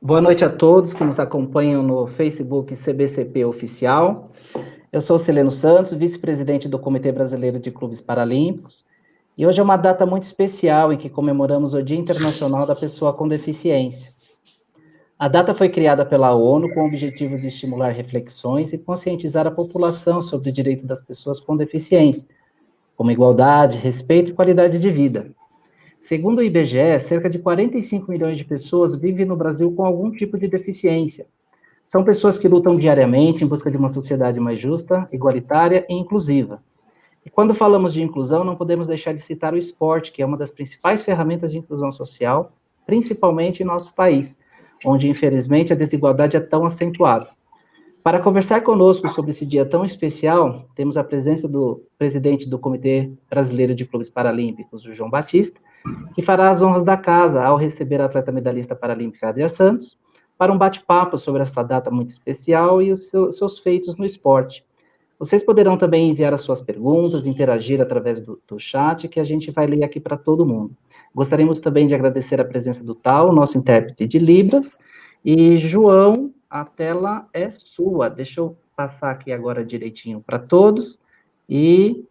Boa noite a todos que nos acompanham no Facebook CBCP Oficial. Eu sou Sileno Santos, vice-presidente do Comitê Brasileiro de Clubes Paralímpicos, e hoje é uma data muito especial em que comemoramos o Dia Internacional da Pessoa com Deficiência. A data foi criada pela ONU com o objetivo de estimular reflexões e conscientizar a população sobre o direito das pessoas com deficiência, como igualdade, respeito e qualidade de vida. Segundo o IBGE, cerca de 45 milhões de pessoas vivem no Brasil com algum tipo de deficiência. São pessoas que lutam diariamente em busca de uma sociedade mais justa, igualitária e inclusiva. E quando falamos de inclusão, não podemos deixar de citar o esporte, que é uma das principais ferramentas de inclusão social, principalmente em nosso país, onde, infelizmente, a desigualdade é tão acentuada. Para conversar conosco sobre esse dia tão especial, temos a presença do presidente do Comitê Brasileiro de Clubes Paralímpicos, o João Batista, que fará as honras da casa ao receber a atleta medalhista paralímpica Adria Santos, para um bate-papo sobre essa data muito especial e os seus feitos no esporte. Vocês poderão também enviar as suas perguntas, interagir através do chat, que a gente vai ler aqui para todo mundo. Gostaríamos também de agradecer a presença do Tal, nosso intérprete de Libras, e João, a tela é sua. Deixa eu passar aqui agora direitinho para todos, e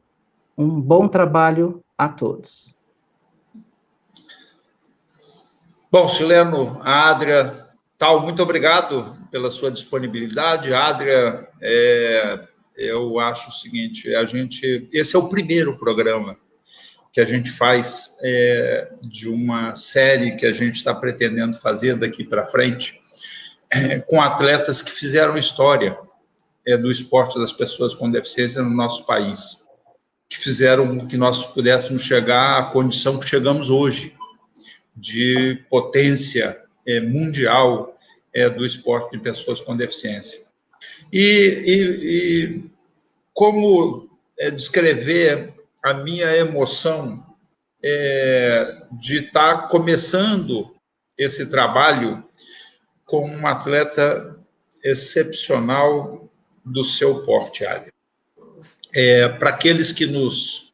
um bom trabalho a todos. Bom, Sileno, a Adria, Tal, muito obrigado pela sua disponibilidade. Adria, eu acho o seguinte, esse é o primeiro programa que a gente faz de uma série que a gente está pretendendo fazer daqui para frente, com atletas que fizeram história do esporte das pessoas com deficiência no nosso país, que fizeram com que nós pudéssemos chegar à condição que chegamos hoje, de potência mundial do esporte de pessoas com deficiência. E como descrever a minha emoção de estar começando esse trabalho com um atleta excepcional do seu porte, Adria. Para aqueles que nos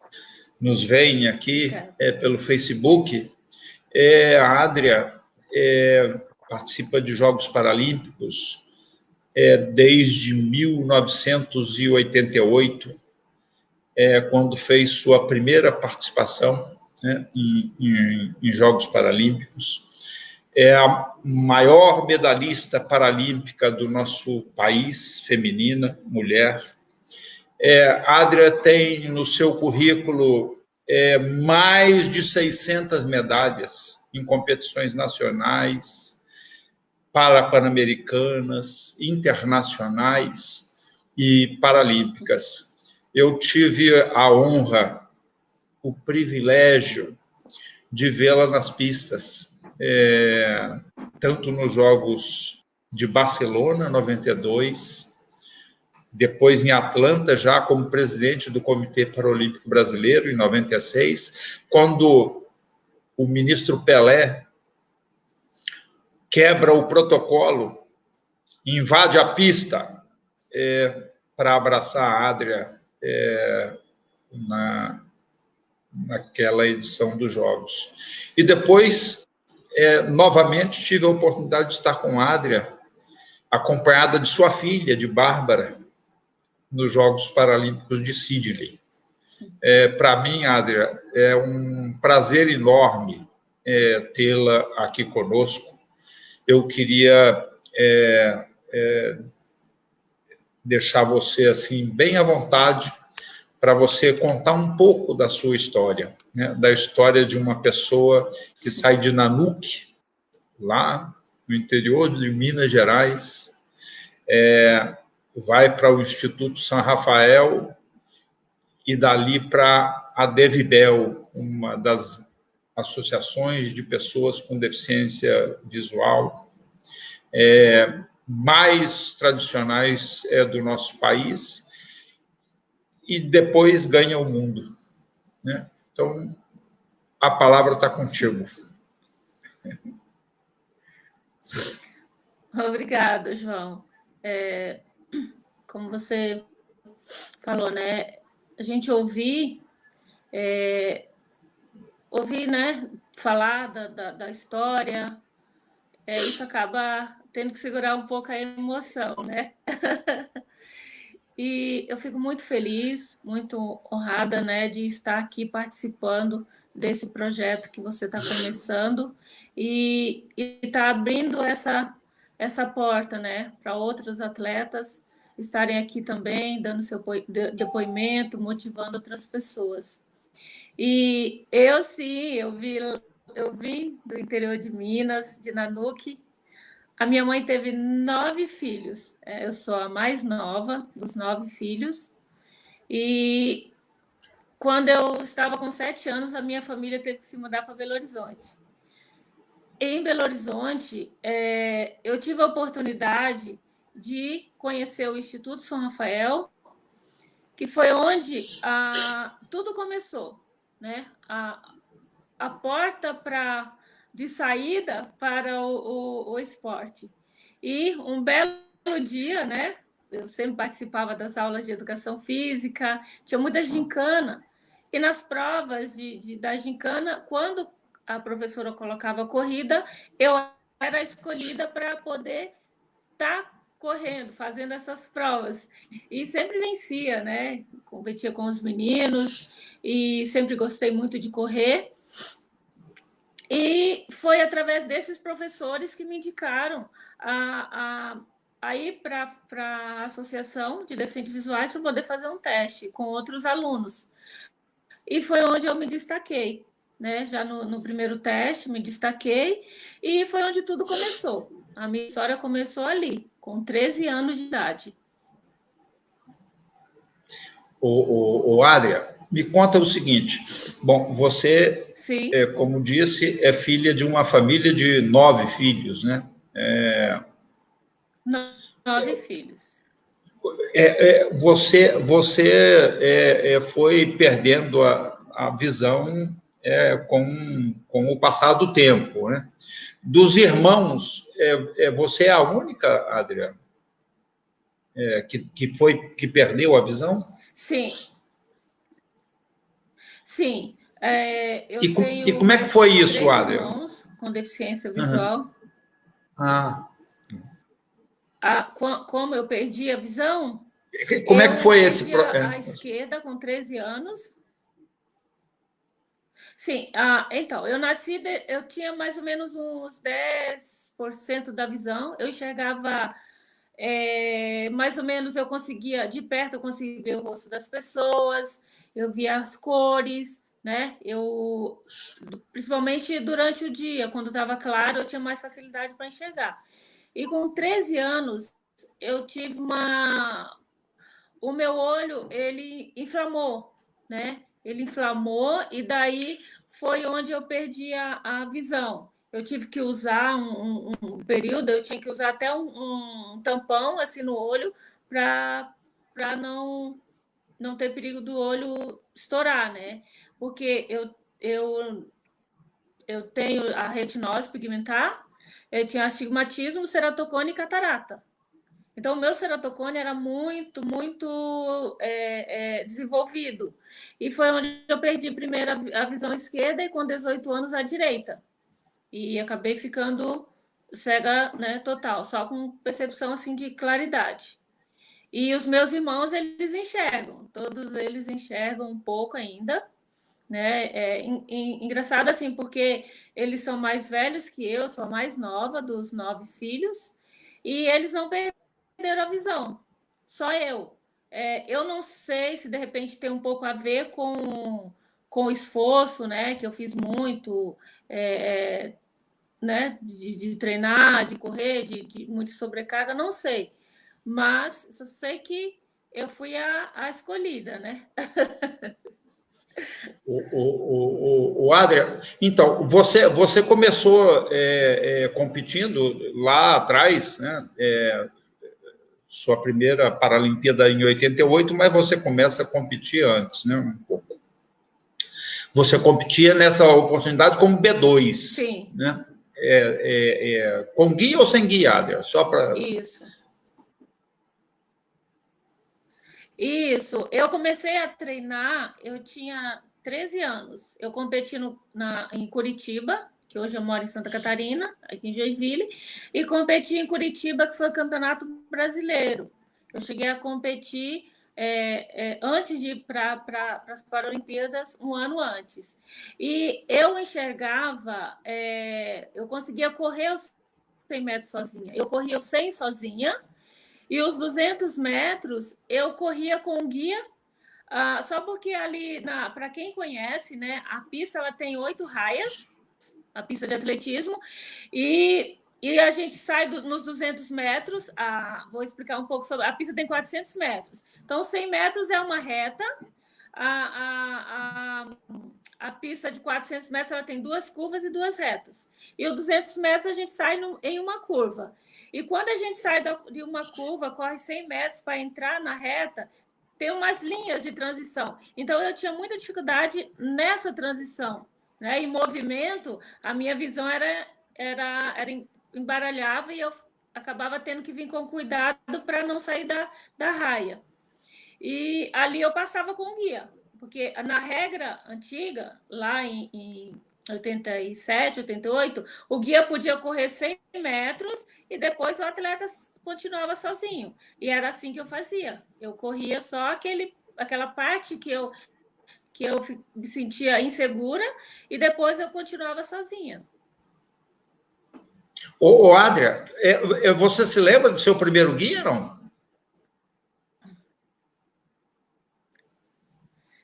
veem aqui pelo Facebook, a Adria participa de Jogos Paralímpicos desde 1988, quando fez sua primeira participação em Jogos Paralímpicos. É a maior medalhista paralímpica do nosso país, feminina, mulher. A Adria tem no seu currículo mais de 600 medalhas em competições nacionais, pan-americanas, internacionais e paralímpicas. Eu tive a honra, o privilégio de vê-la nas pistas, tanto nos Jogos de Barcelona, 92, depois em Atlanta, já como presidente do Comitê Paralímpico Brasileiro, em 96, quando o ministro Pelé quebra o protocolo, invade a pista para abraçar a Adria naquela edição dos Jogos. E depois, novamente, tive a oportunidade de estar com a Adria, acompanhada de sua filha, de Bárbara, nos Jogos Paralímpicos de Sydney. Para mim, Adria, é um prazer enorme tê-la aqui conosco. Eu queria deixar você assim bem à vontade para você contar um pouco da sua história, né? Da história de uma pessoa que sai de Nanuque, lá no interior de Minas Gerais, vai para o Instituto São Rafael e dali para a Devibel, uma das associações de pessoas com deficiência visual mais tradicionais do nosso país, e depois ganha o mundo, né? Então, a palavra está contigo. Obrigada, João. Como você falou, né? A gente ouvir, né, falar da história isso acaba tendo que segurar um pouco a emoção, né? E eu fico muito feliz, muito honrada, né, de estar aqui participando desse projeto que você está começando e está abrindo essa porta, né, para outros atletas estarem aqui também, dando seu depoimento, motivando outras pessoas. E eu sim, eu vim do interior de Minas, de Nanuque. A minha mãe teve 9 filhos. Eu sou a mais nova dos 9 filhos. E quando eu estava com 7 anos, a minha família teve que se mudar para Belo Horizonte. Em Belo Horizonte, eu tive a oportunidade de conhecer o Instituto São Rafael, que foi onde tudo começou, né? A porta de saída para o esporte. E um belo dia, né? Eu sempre participava das aulas de educação física, tinha muita gincana. E nas provas da gincana, quando a professora colocava a corrida, eu era escolhida para poder estar correndo, fazendo essas provas. E sempre vencia, né? Competia com os meninos e sempre gostei muito de correr. E foi através desses professores que me indicaram a ir para a Associação de Deficientes Visuais para poder fazer um teste com outros alunos. E foi onde eu me destaquei, né? Já no primeiro teste, me destaquei, e foi onde tudo começou. A minha história começou ali, com 13 anos de idade. Adria, me conta o seguinte. Bom, você, Sim. Como disse, é filha de uma família de 9 filhos, né? 9 filhos. Você foi perdendo a visão com o passar do tempo, né? Dos irmãos, você é a única, Adriana, que perdeu a visão? Sim. Sim. Eu tenho e como é que foi isso, 3 Adriana? irmãos com deficiência visual. Uhum. Como eu perdi a visão? Como é que foi esse processo? A esquerda com 13 anos. Sim, então, eu nasci, eu tinha mais ou menos uns 10% da visão, eu enxergava mais ou menos, eu conseguia, de perto eu conseguia ver o rosto das pessoas, eu via as cores, né? Principalmente durante o dia, quando estava claro, eu tinha mais facilidade para enxergar. E com 13 anos, eu tive o meu olho, ele inflamou, né? Ele inflamou e daí foi onde eu perdi a visão. Eu tive que usar um período, eu tinha que usar até um tampão assim no olho para não ter perigo do olho estourar, né? Porque eu tenho a retinose pigmentar, eu tinha astigmatismo, ceratocone e catarata. Então, o meu ceratocone era muito, muito desenvolvido. E foi onde eu perdi primeiro a visão esquerda e com 18 anos a direita. E acabei ficando cega, né, total, só com percepção assim de claridade. E os meus irmãos, eles enxergam, todos eles enxergam um pouco ainda, né? Engraçado assim, porque eles são mais velhos que eu, sou a mais nova dos 9 filhos, e eles não perderam a visão, só eu. Eu não sei se de repente tem um pouco a ver com o esforço, né? Que eu fiz muito, né? De treinar, de correr, de muita sobrecarga, não sei. Mas só sei que eu fui a escolhida, né? Adria, então, você começou competindo lá atrás, né? Sua primeira Paralimpíada em 88, mas você começa a competir antes, né? Um pouco. Você competia nessa oportunidade como B2. Sim. Né? Com guia ou sem guia, Adria? Só para... Isso. Eu comecei a treinar, eu tinha 13 anos. Eu competi em Curitiba, que hoje eu moro em Santa Catarina, aqui em Joinville, e competi em Curitiba, que foi o Campeonato Brasileiro. Eu cheguei a competir antes de ir para as Paralimpíadas, um ano antes. E eu enxergava, eu conseguia correr os 100 metros sozinha. Eu corria os 100 sozinha, e os 200 metros eu corria com guia, só porque ali, para quem conhece, né, a pista ela tem 8 raias, a pista de atletismo, e a gente sai nos 200 metros, vou explicar um pouco sobre, a pista tem 400 metros, então 100 metros é uma reta, a pista de 400 metros ela tem 2 curvas e 2 retas, e os 200 metros a gente sai em uma curva, e quando a gente sai de uma curva, corre 100 metros para entrar na reta, tem umas linhas de transição. Então, eu tinha muita dificuldade nessa transição, né? Em movimento, a minha visão era embaralhava, e eu acabava tendo que vir com cuidado para não sair da raia. E ali eu passava com guia, porque na regra antiga, lá em 87, 88, o guia podia correr 100 metros e depois o atleta continuava sozinho. E era assim que eu fazia. Eu corria só aquela parte que eu me sentia insegura e depois eu continuava sozinha. Ô, Adria, você se lembra do seu primeiro guia, não?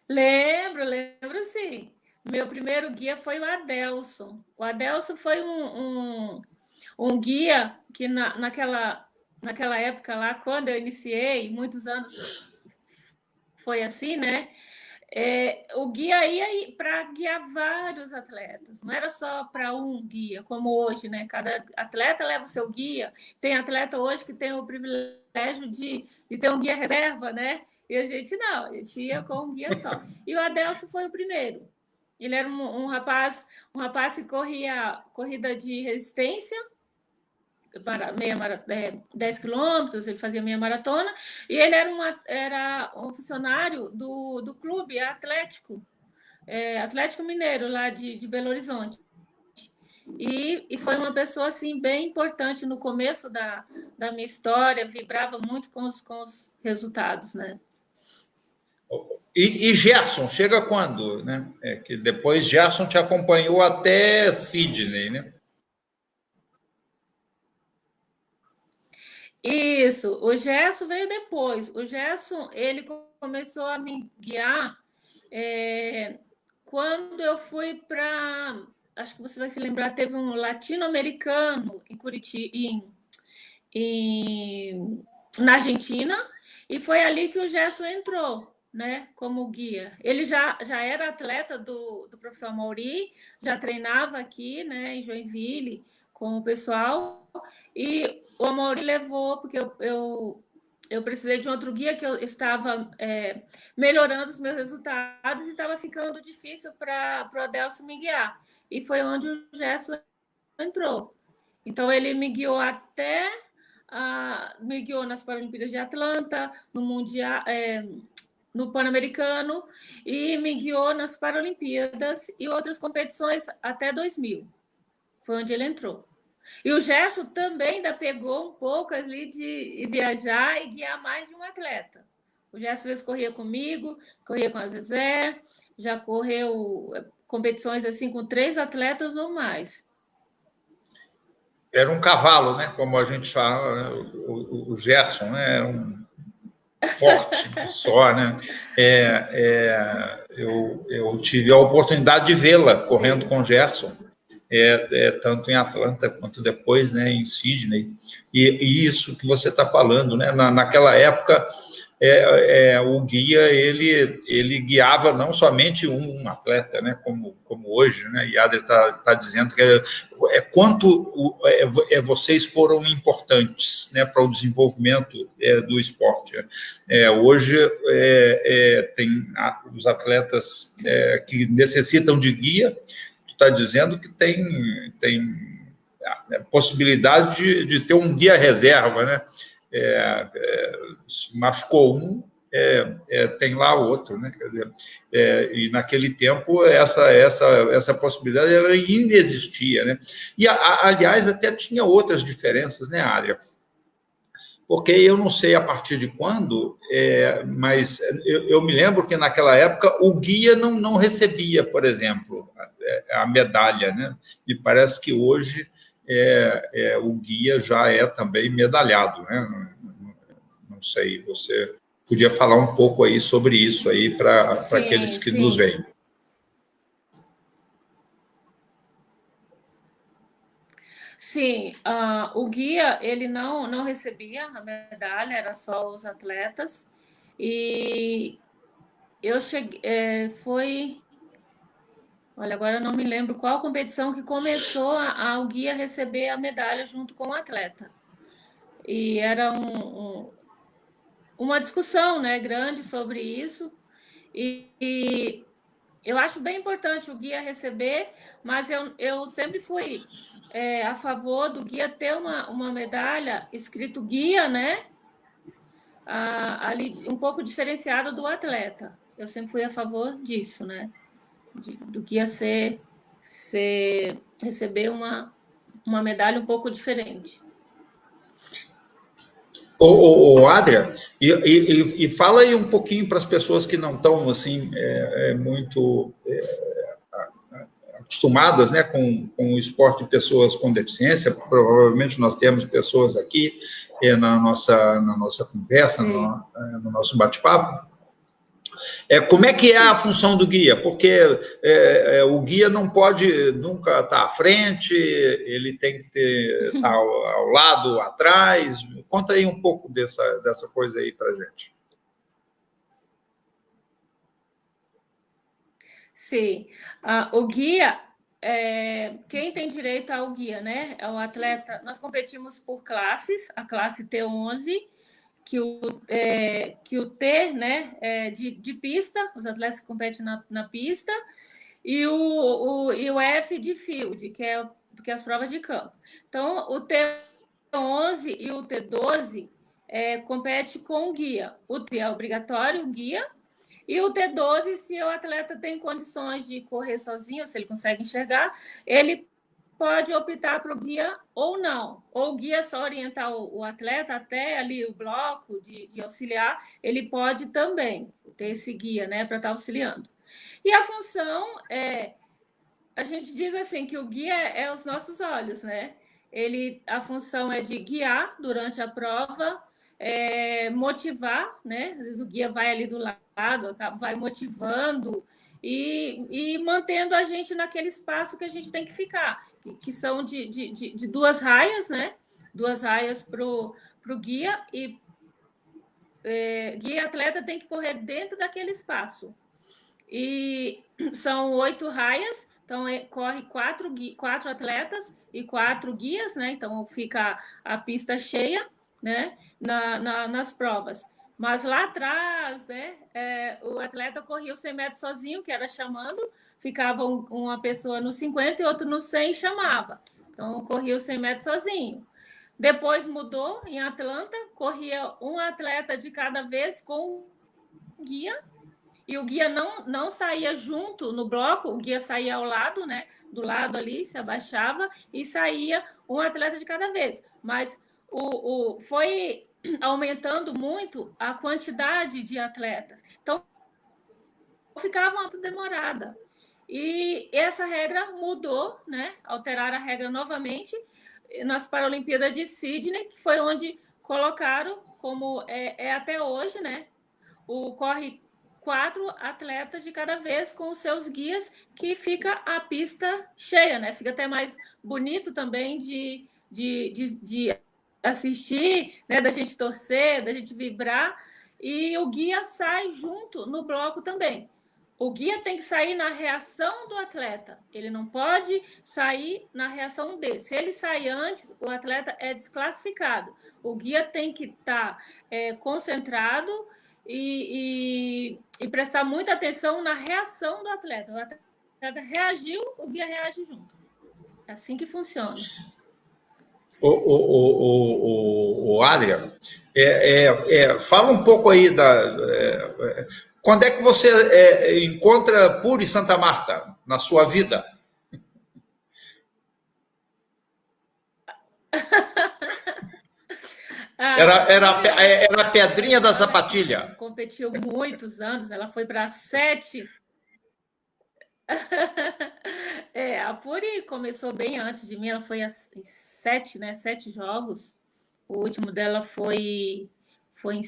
Lembro sim. Meu primeiro guia foi o Adelson. O Adelson foi um guia que naquela época lá, quando eu iniciei, muitos anos foi assim, né? O guia ia para guiar vários atletas, não era só para um guia, como hoje, né? Cada atleta leva o seu guia. Tem atleta hoje que tem o privilégio de ter um guia reserva, né? E a gente não, a gente ia com um guia só. E o Adelson foi o primeiro. Ele era um rapaz que corria corrida de resistência, 10 quilômetros, ele fazia meia maratona, e ele era um funcionário do clube Atlético Mineiro, lá de Belo Horizonte. E foi uma pessoa assim, bem importante no começo da minha história, vibrava muito com os resultados, né? E Gerson, chega quando? Né? Que depois Gerson te acompanhou até Sydney, né? Isso, o Gerson veio depois. O Gerson, ele começou a me guiar quando eu fui para... Acho que você vai se lembrar, teve um latino-americano em Curitiba, na Argentina, e foi ali que o Gerson entrou, né, como guia. Ele já era atleta do professor Mauri, já treinava aqui, né, em Joinville, com o pessoal, e o Amaury levou, porque eu precisei de outro guia, que eu estava melhorando os meus resultados e estava ficando difícil para o Adelson me guiar. E foi onde o Gerson entrou. Então, ele me guiou me guiou nas Paralimpíadas de Atlanta, no Mundial, no Pan-Americano, e me guiou nas Paralimpíadas e outras competições até 2000. Foi onde ele entrou. E o Gerson também ainda pegou um pouco ali de viajar e guiar mais de um atleta. O Gerson às vezes corria comigo, corria com a Zezé, já correu competições assim com 3 atletas ou mais. Era um cavalo, né? Como a gente fala, né? O Gerson, né? Era um forte de só, né? Eu tive a oportunidade de vê-la correndo com o Gerson. Tanto em Atlanta quanto depois, né, em Sydney, e isso que você está falando, né, naquela época, o guia, ele guiava não somente um atleta, né, como hoje, né, e a Adria está dizendo que quanto vocês foram importantes, né, para o desenvolvimento do esporte. Hoje, tem os atletas que necessitam de guia. Está dizendo que tem a possibilidade de ter um guia reserva, né? Se machucou um, tem lá outro, né? Quer dizer, e naquele tempo essa possibilidade ela inexistia, né? E, aliás, até tinha outras diferenças, né, Adria? Porque eu não sei a partir de quando, mas eu me lembro que naquela época o guia não recebia, por exemplo, a medalha, né? Me parece que hoje o guia já é também medalhado, né? Não sei, você podia falar um pouco aí sobre isso aí para aqueles que nos veem. Sim, o guia, ele não recebia a medalha, era só os atletas. E eu cheguei, olha, agora eu não me lembro qual competição que começou o guia receber a medalha junto com o atleta. E era uma discussão, né, grande sobre isso. E eu acho bem importante o guia receber, mas eu sempre fui a favor do guia ter uma medalha escrito guia, né? Ali um pouco diferenciado do atleta. Eu sempre fui a favor disso, né? Do guia receber uma medalha um pouco diferente. Adria, e fala aí um pouquinho para as pessoas que não estão assim muito acostumadas, né, com o esporte de pessoas com deficiência. Provavelmente nós temos pessoas aqui na nossa conversa, no nosso bate-papo. Como é que é a função do guia? Porque o guia não pode nunca estar à frente, ele tem que estar ao lado, atrás. Conta aí um pouco dessa coisa aí para a gente. Sim, o guia, quem tem direito ao guia, né? É o atleta. Nós competimos por classes, a classe T11, que o T, né, de pista, os atletas que competem na pista, e o F de field, que é as provas de campo. Então, o T11 e o T12 compete com o guia. O T é obrigatório, o guia, e o T12, se o atleta tem condições de correr sozinho, se ele consegue enxergar, ele pode optar para o guia ou não. Ou o guia só orientar o atleta até ali o bloco de auxiliar, ele pode também ter esse guia, né, para estar auxiliando. E a função a gente diz assim que o guia é os nossos olhos, né? A função é de guiar durante a prova, motivar, né? Às vezes o guia vai ali do lado, vai motivando e mantendo a gente naquele espaço que a gente tem que ficar, que são de 2 raias, né? 2 raias para o guia e guia e atleta tem que correr dentro daquele espaço. E são 8 raias, então corre 4 atletas e 4 guias, né? Então fica a pista cheia, né? Nas provas. Mas lá atrás, né? O atleta corria os 100 metros sozinho, que era chamando, ficava uma pessoa no 50 e outro no 100 e chamava. Então corria os 100 metros sozinho. Depois mudou em Atlanta, corria um atleta de cada vez com um guia. E o guia não saía junto no bloco, o guia saía ao lado, né? Do lado ali, se abaixava e saía um atleta de cada vez. Mas foi aumentando muito a quantidade de atletas. Então, ficava muito demorada. E essa regra mudou, né? Alteraram a regra novamente nas Paralimpíadas de Sydney, que foi onde colocaram, como até hoje, né? Corre 4 atletas de cada vez com os seus guias, que fica a pista cheia, né? Fica até mais bonito também de assistir, né? Da gente torcer, da gente vibrar. E o guia sai junto no bloco também. O guia tem que sair na reação do atleta. Ele não pode sair na reação dele. Se ele sair antes, o atleta é desclassificado. O guia tem que estar concentrado e prestar muita atenção na reação do atleta. O atleta reagiu, o guia reage junto. É assim que funciona. Adria, Fala um pouco aí quando é que você encontra Puri Santa Marta na sua vida? Era a pedrinha da sapatilha. Competiu muitos anos, ela foi para 7. A Puri começou bem antes de mim, ela foi a 7, né? 7 jogos. O último dela foi em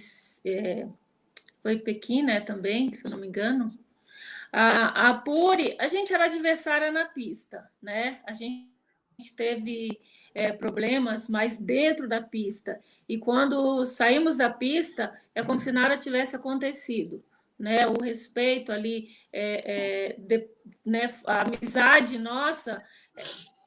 Pequim, né? Também, se eu não me engano. A Puri, a gente era adversária na pista, né? A gente teve problemas, mas dentro da pista. E quando saímos da pista, é como se nada tivesse acontecido, né? O respeito ali, né? A amizade nossa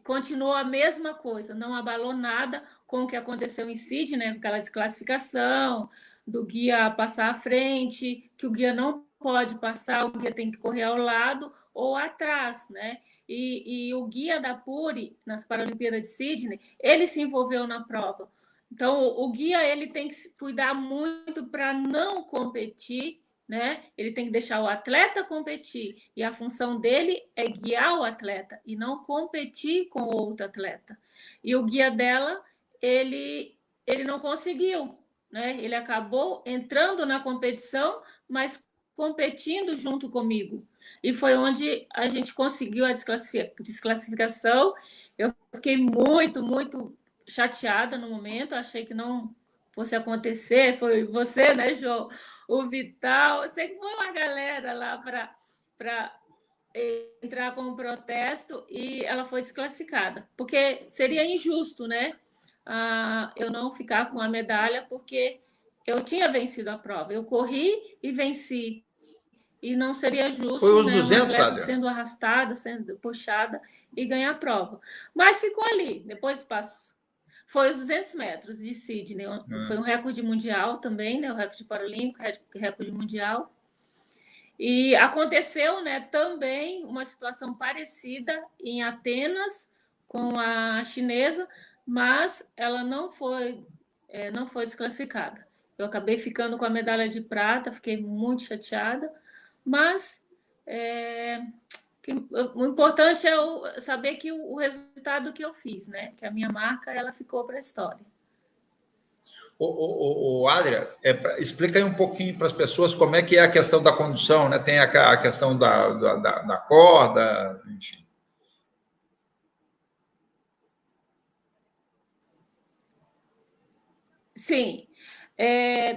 continuou a mesma coisa, não abalou nada com o que aconteceu em Sydney, né? Aquela desclassificação do guia passar à frente, que o guia não pode passar, o guia tem que correr ao lado ou atrás, né? E o guia da Puri, nas Paralimpíadas de Sydney, ele se envolveu na prova. Então, o guia ele tem que cuidar muito para não competir, né? Ele tem que deixar o atleta competir, e a função dele é guiar o atleta e não competir com outro atleta. E o guia dela, ele não conseguiu, né? Ele acabou entrando na competição, mas competindo junto comigo. E foi onde a gente conseguiu a desclassificação. Eu fiquei muito, muito chateada no momento, achei que não fosse acontecer. Foi você, né, João? O Vital, eu sei que foi uma galera lá para entrar com um protesto, e ela foi desclassificada, porque seria injusto, né? Eu não ficar com a medalha, porque eu tinha vencido a prova, eu corri e venci, e não seria justo, foi os né, 200, uma atleta sendo arrastada, sendo puxada e ganhar a prova. Mas ficou ali, depois passou. Foi os 200 metros de Sydney, foi um recorde mundial também, né, o recorde paralímpico, recorde mundial. E aconteceu, né, também uma situação parecida em Atenas com a chinesa, mas ela não foi desclassificada. Eu acabei ficando com a medalha de prata, fiquei muito chateada, mas o importante é saber que o resultado que eu fiz, né, que a minha marca ela ficou para a história. Adria, explica aí um pouquinho para as pessoas como é que é a questão da condução, né? Tem a questão da corda, enfim. Sim,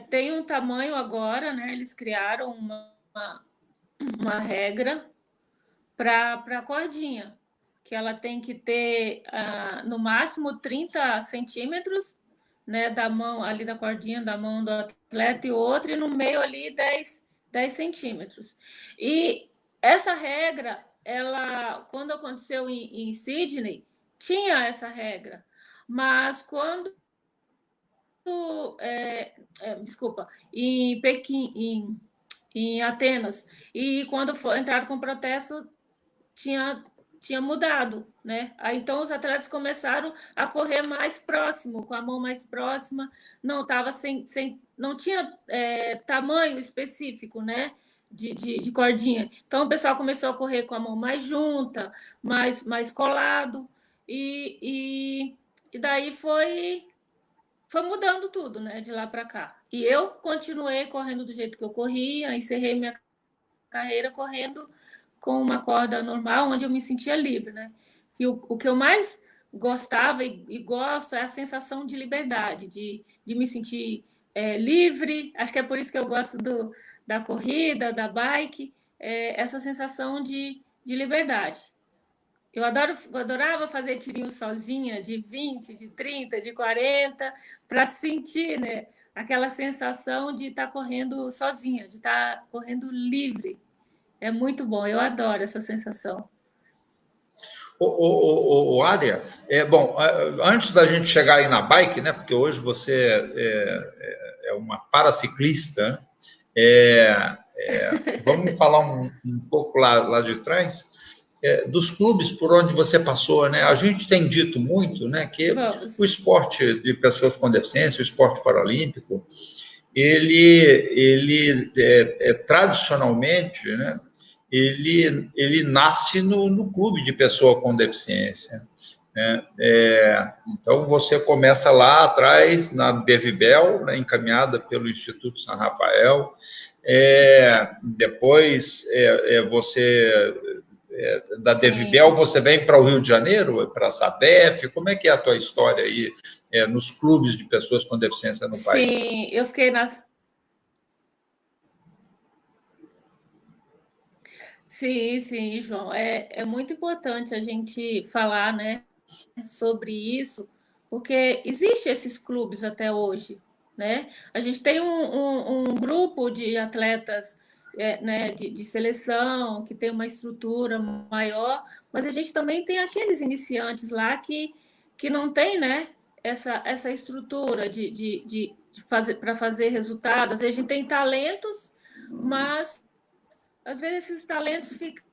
tem um tamanho agora, né? Eles criaram uma regra para a cordinha, que ela tem que ter no máximo 30 centímetros, né, da mão ali da cordinha, da mão do atleta, e outra, e no meio ali 10 centímetros. E essa regra, quando aconteceu em Sydney, tinha essa regra, mas quando em Pequim, em Atenas, e quando entraram com protesto, tinha mudado, né? Aí, então os atletas começaram a correr mais próximo, com a mão mais próxima, não estava não tinha tamanho específico, né? De cordinha. Então o pessoal começou a correr com a mão mais junta, mais colado, e daí foi mudando tudo, né? De lá para cá. E eu continuei correndo do jeito que eu corria, encerrei minha carreira correndo com uma corda normal, onde eu me sentia livre, né? E o que eu mais gostava e gosto é a sensação de liberdade, de me sentir livre. Acho que é por isso que eu gosto da corrida, da bike, essa sensação de liberdade. Eu adorava fazer tirinho sozinha, de 20, de 30, de 40, para sentir, né, aquela sensação de estar correndo sozinha, de estar correndo livre. É muito bom, eu adoro essa sensação. Adria, bom, antes da gente chegar aí na bike, né, porque hoje você é uma paraciclista, vamos falar um pouco lá de trás. dos clubes por onde você passou, né? A gente tem dito muito, né, que o esporte de pessoas com deficiência, o esporte paralímpico, ele tradicionalmente, né, ele nasce no clube de pessoa com deficiência, né? Então, você começa lá atrás, na Bevibel, né, encaminhada pelo Instituto São Rafael, depois da Devibel, você vem para o Rio de Janeiro, para a SADEF? Como é que é a tua história aí nos clubes de pessoas com deficiência no país? Sim, eu fiquei Sim, João. É muito importante a gente falar, né, sobre isso, porque existem esses clubes até hoje, né? A gente tem um grupo de atletas né, de seleção, que tem uma estrutura maior, mas a gente também tem aqueles iniciantes lá que não tem, né, essa estrutura fazer para fazer resultados. Às vezes a gente tem talentos, mas às vezes esses talentos ficam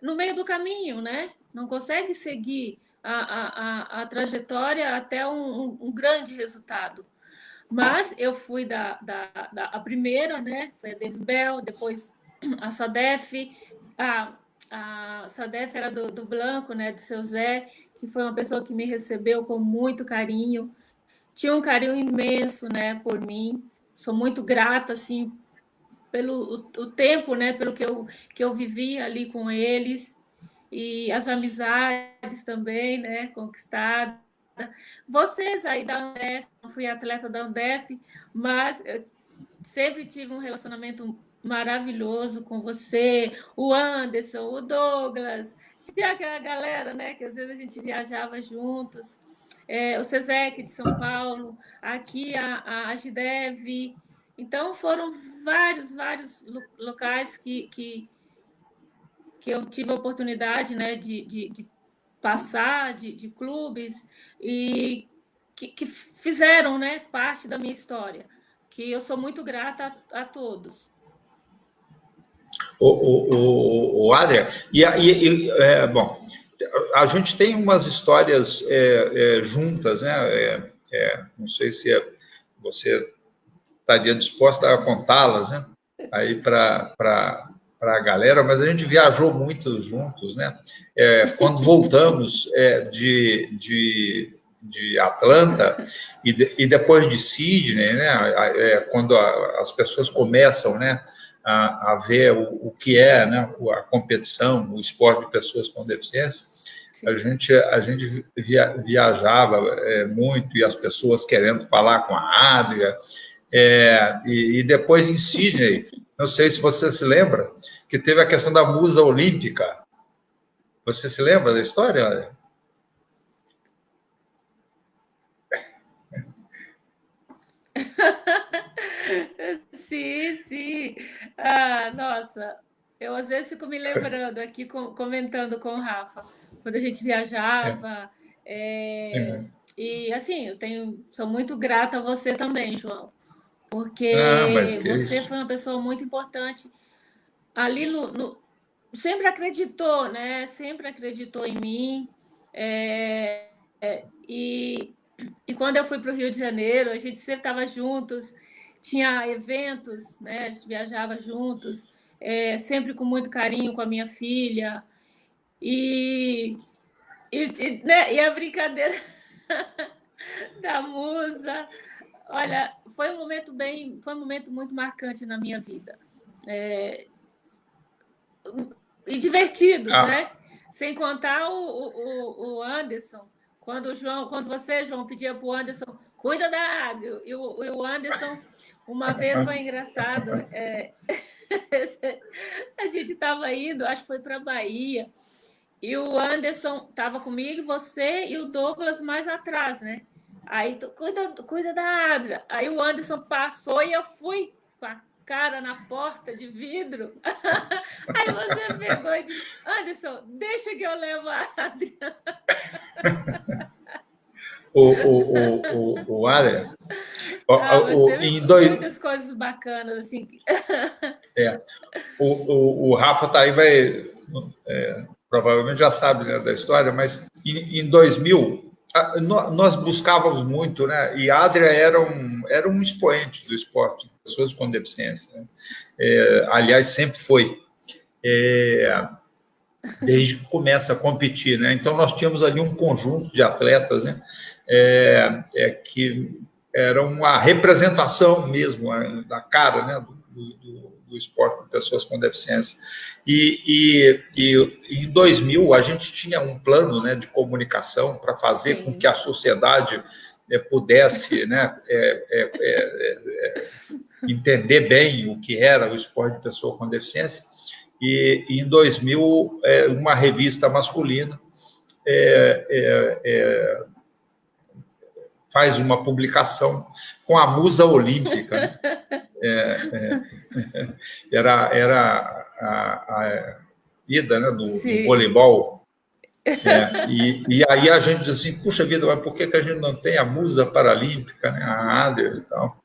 no meio do caminho, né? Não consegue seguir a trajetória até um grande resultado. Mas eu fui a primeira, né? Foi a Devibel, depois a SADEF. A SADEF era do Blanco, né? Do seu Zé, que foi uma pessoa que me recebeu com muito carinho. Tinha um carinho imenso, né? Por mim. Sou muito grata, assim, pelo o tempo, né? Pelo que eu vivi ali com eles. E as amizades também, né? Conquistadas. Vocês aí da Andef, não fui atleta da Andef, mas eu sempre tive um relacionamento maravilhoso com você, o Anderson, o Douglas, tinha aquela galera, né, que às vezes a gente viajava juntos, o Sesec de São Paulo, aqui a Agidev. Então foram vários locais que eu tive a oportunidade, né, de passar, de clubes, e que fizeram, né, parte da minha história, que eu sou muito grata a todos. Adria, bom, a gente tem umas histórias juntas, né? Não sei se você estaria disposta a contá-las, né? Aí para a galera, mas a gente viajou muito juntos, né? Quando voltamos de Atlanta e depois de Sydney, né? Quando as pessoas começam, né, a ver o que é, né, a competição, o esporte de pessoas com deficiência. Sim. A gente viajava muito, e as pessoas querendo falar com a Adria. E depois em Sydney, não sei se você se lembra, que teve a questão da musa olímpica. Você se lembra da história? Sim. Nossa, eu às vezes fico me lembrando aqui, comentando com o Rafa, quando a gente viajava. E assim, sou muito grata a você também, João, porque você foi uma pessoa muito importante ali sempre acreditou, né? Sempre acreditou em mim. E quando eu fui para o Rio de Janeiro, a gente sempre estava juntos, tinha eventos, né? A gente viajava juntos, sempre com muito carinho com a minha filha. Né? E a brincadeira da musa. Olha, foi um momento muito marcante na minha vida. E divertidos, né? Sem contar o Anderson. Quando você, João, pedia para o Anderson, cuida da água. E o Anderson, uma vez foi engraçado. A gente estava indo, acho que foi para a Bahia. E o Anderson estava comigo, você e o Douglas mais atrás, né? Aí, cuida da água. Aí o Anderson passou e eu fui com a cara na porta de vidro. Aí você pegou e disse, Anderson, deixa que eu levo a Adriana. O Adria, muitas coisas bacanas, assim. O Rafa tá aí, vai provavelmente já sabe, né, da história, mas em 2000, nós buscávamos muito, né, e a Adria era um expoente do esporte, pessoas com deficiência, né? Aliás, sempre foi, desde que começa a competir, né? Então, nós tínhamos ali um conjunto de atletas, né, que era uma representação mesmo da cara, né, do esporte de pessoas com deficiência. E em 2000, a gente tinha um plano, né, de comunicação para fazer Sim. com que a sociedade pudesse, né, entender bem o que era o esporte de pessoa com deficiência. E em 2000, uma revista masculina faz uma publicação com a musa olímpica. Era a ida, né, do voleibol. E aí a gente diz assim, puxa vida, mas por que a gente não tem a musa paralímpica, né, a Adria e tal?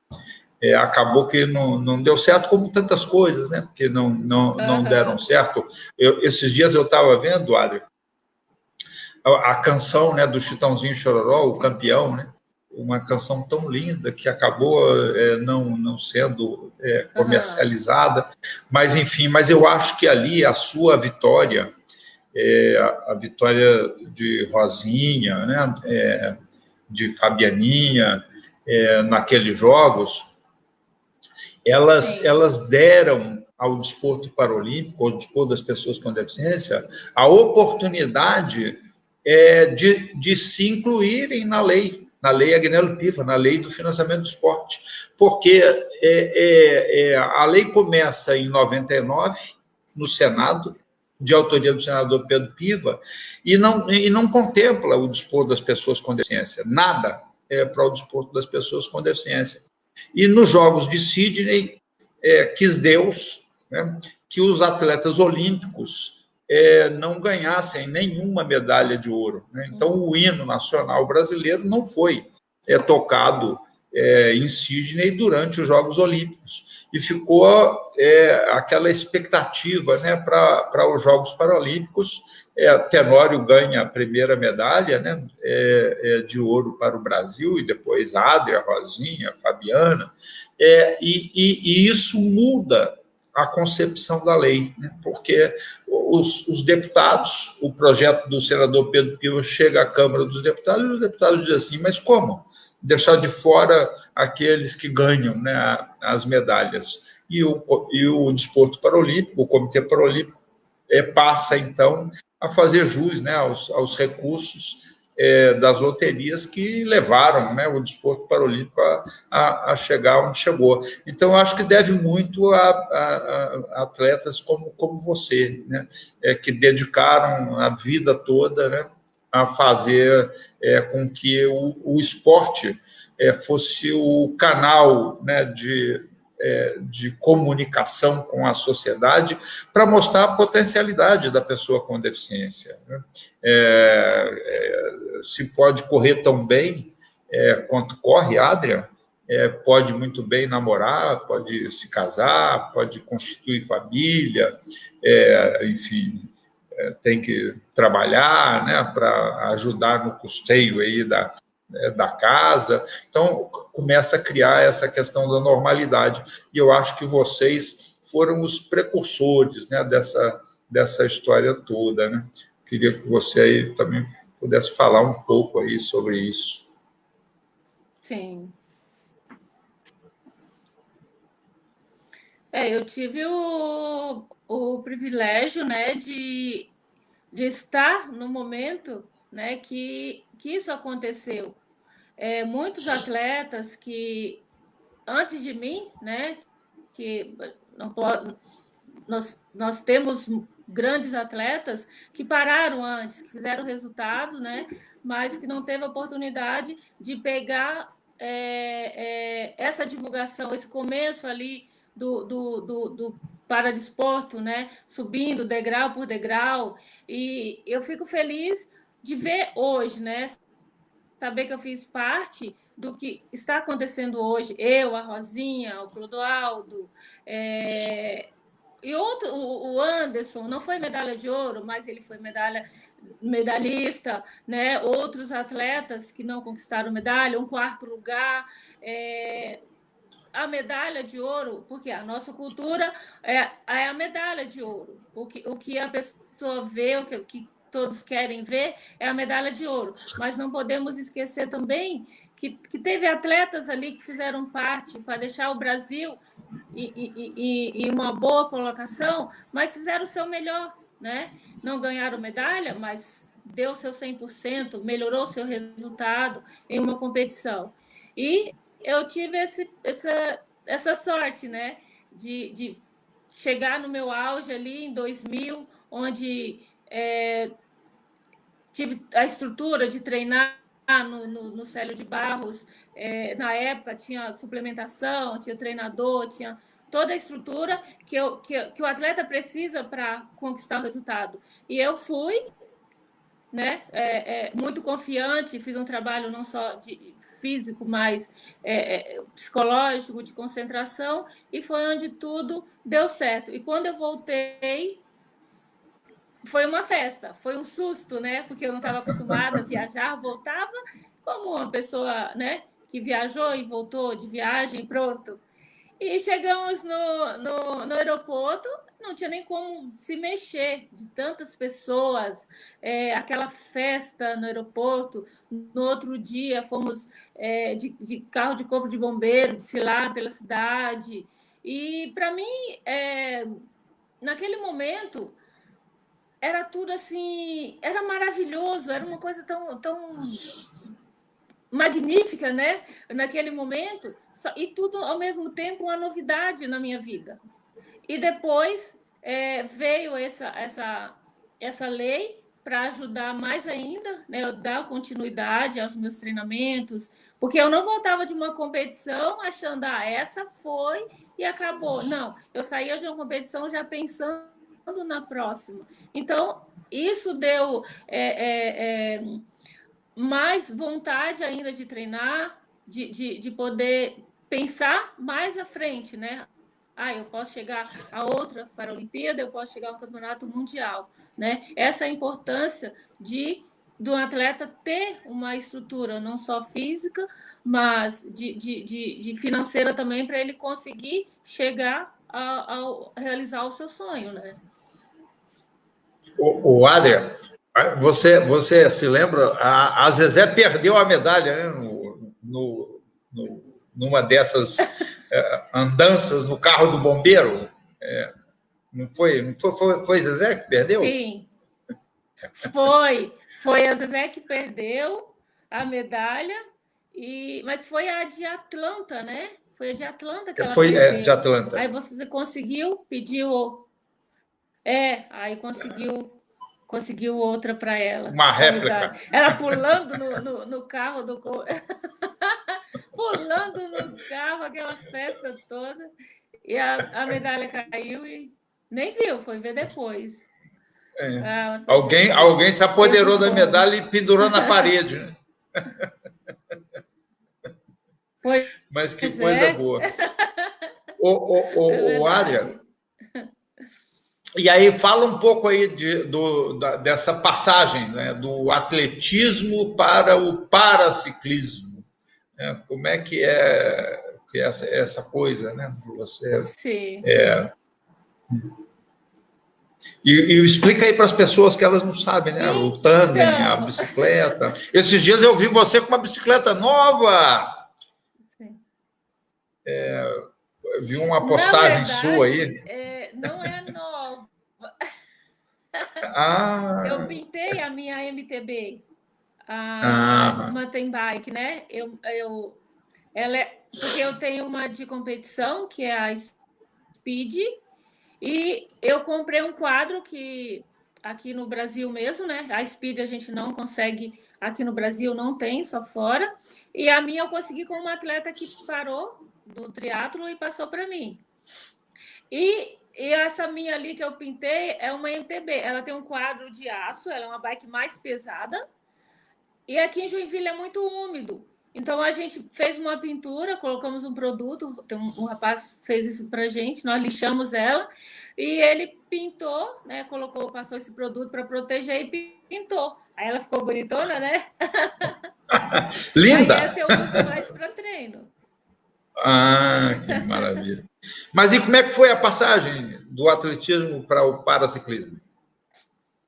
Acabou que não deu certo, como tantas coisas, né, porque não deram certo. Esses dias eu estava vendo, Adria, a canção, né, do Chitãozinho Chororó, o Campeão, né? Uma canção tão linda que acabou não sendo comercializada, mas enfim, mas eu acho que ali a sua vitória, a vitória de Rosinha, né, de Fabianinha, naqueles jogos, elas deram ao desporto paralímpico, ao desporto das pessoas com deficiência, a oportunidade de se incluírem na lei Agnello Piva, na lei do financiamento do esporte, porque a lei começa em 99, no Senado, de autoria do senador Pedro Piva, e não contempla o desporto das pessoas com deficiência, nada para o desporto das pessoas com deficiência. E nos Jogos de Sydney, quis Deus, né, que os atletas olímpicos não ganhassem nenhuma medalha de ouro, né? Então, o hino nacional brasileiro não foi tocado em Sydney durante os Jogos Olímpicos. E ficou aquela expectativa, né, para os Jogos Paralímpicos. Tenório ganha a primeira medalha, né, de ouro para o Brasil, e depois Adria, Rosinha, Fabiana, e isso muda a concepção da lei, né? Porque os deputados, o projeto do senador Pedro Piva chega à Câmara dos Deputados, e os deputados dizem assim, mas como deixar de fora aqueles que ganham, né, as medalhas? E o desporto paralímpico, o Comitê Paralímpico, passa, então, a fazer jus, né, aos recursos das loterias que levaram, né, o desporto paralímpico a chegar onde chegou. Então, eu acho que deve muito a atletas como você, né, que dedicaram a vida toda, né, a fazer com que o esporte fosse o canal, né, de comunicação com a sociedade para mostrar a potencialidade da pessoa com deficiência, né? Se pode correr tão bem quanto corre, Adria, pode muito bem namorar, pode se casar, pode constituir família, enfim, tem que trabalhar, né, para ajudar no custeio aí da casa. Então, começa a criar essa questão da normalidade. E eu acho que vocês foram os precursores, né, dessa história toda, né? Queria que você aí também pudesse falar um pouco aí sobre isso. Sim. Eu tive o privilégio, né, de estar no momento, né, que isso aconteceu. Muitos atletas que, antes de mim, né, que não pode, nós temos grandes atletas que pararam antes, que fizeram resultado, né, mas que não teve a oportunidade de pegar essa divulgação, esse começo ali do paradesporto, né, subindo degrau por degrau, e eu fico feliz de ver hoje, né, saber que eu fiz parte do que está acontecendo hoje, eu, a Rosinha, o Clodoaldo, E outro, o Anderson não foi medalha de ouro, mas ele foi medalhista, né? Outros atletas que não conquistaram medalha, um quarto lugar. A medalha de ouro, porque a nossa cultura é a medalha de ouro. O que a pessoa vê, o que todos querem ver é a medalha de ouro. Mas não podemos esquecer também que teve atletas ali que fizeram parte para deixar o Brasil em uma boa colocação, mas fizeram o seu melhor, né? Não ganharam medalha, mas deu seu 100%, melhorou seu resultado em uma competição. E eu tive essa sorte, né? De chegar no meu auge ali em 2000, onde tive a estrutura de treinar no Célio de Barros. Na época tinha suplementação, tinha treinador, tinha toda a estrutura que o atleta precisa para conquistar o resultado. E eu fui, né, muito confiante, fiz um trabalho não só de físico, mas psicológico, de concentração, e foi onde tudo deu certo. E quando eu voltei, foi uma festa, foi um susto, né? Porque eu não estava acostumada a viajar, voltava como uma pessoa, né, que viajou e voltou de viagem, pronto. E chegamos no aeroporto, não tinha nem como se mexer, de tantas pessoas, aquela festa no aeroporto. No outro dia, fomos de carro de corpo de bombeiro, desfilar pela cidade. E, para mim, naquele momento, era tudo assim, era maravilhoso, era uma coisa tão magnífica, né? Naquele momento, e tudo ao mesmo tempo uma novidade na minha vida. E depois veio essa lei para ajudar mais ainda, né? Eu dar continuidade aos meus treinamentos, porque eu não voltava de uma competição achando, essa foi e acabou. Não, eu saía de uma competição já pensando na próxima. Então, isso deu mais vontade ainda de treinar, de poder pensar mais à frente, né? Eu posso chegar a outra Paralimpíada, eu posso chegar ao Campeonato Mundial, né? Essa é a importância do atleta ter uma estrutura não só física, mas de financeira também, para ele conseguir chegar ao realizar o seu sonho, né? O Adria, você se lembra? A Zezé perdeu a medalha, né, numa dessas andanças no carro do bombeiro. Não foi Zezé que perdeu? Sim, foi a Zezé que perdeu a medalha, mas foi a de Atlanta, né? Foi a de Atlanta que ela perdeu. De Atlanta. Aí você conseguiu, pediu... aí conseguiu outra para ela. Uma réplica. Ela pulando no carro do... pulando no carro, aquela festa toda. E a medalha caiu e nem viu, foi ver depois. Alguém se apoderou da medalha e pendurou na parede, né? Mas que coisa boa. O Adria, e aí fala um pouco aí dessa passagem, né, do atletismo para o paraciclismo. Né? Como é que é essa coisa, né? Você, sim. E explica aí para as pessoas que elas não sabem, né? O tandem, a bicicleta. Esses dias eu vi você com uma bicicleta nova. Sim. Vi uma postagem sua aí. Não é nova. Eu pintei a minha MTB, a mountain bike, né? Porque eu tenho uma de competição, que é a Speed, e eu comprei um quadro que aqui no Brasil mesmo, né? A Speed a gente não consegue, aqui no Brasil não tem, só fora. E a minha eu consegui com uma atleta que parou do triatlo e passou para mim. E essa minha ali que eu pintei é uma MTB. Ela tem um quadro de aço, ela é uma bike mais pesada. E aqui em Joinville é muito úmido. Então, a gente fez uma pintura, colocamos um produto, um rapaz fez isso para a gente, nós lixamos ela, e ele pintou, né, passou esse produto para proteger e pintou. Aí ela ficou bonitona, né? Linda! Aí essa eu uso mais para treino. Ah, que maravilha. Mas e como é que foi a passagem do atletismo para o paraciclismo?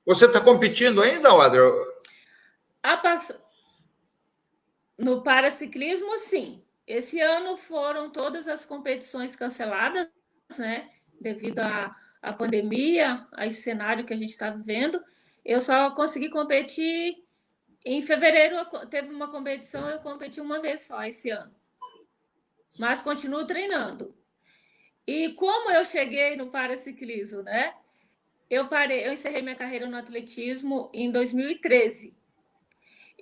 Você está competindo ainda, Adria? No paraciclismo, sim. Esse ano foram todas as competições canceladas, né? Devido à pandemia, a esse cenário que a gente está vivendo. Eu só consegui competir em fevereiro. Teve uma competição, eu competi uma vez só esse ano. Mas continuo treinando. E como eu cheguei no paraciclismo, né? Eu encerrei minha carreira no atletismo em 2013.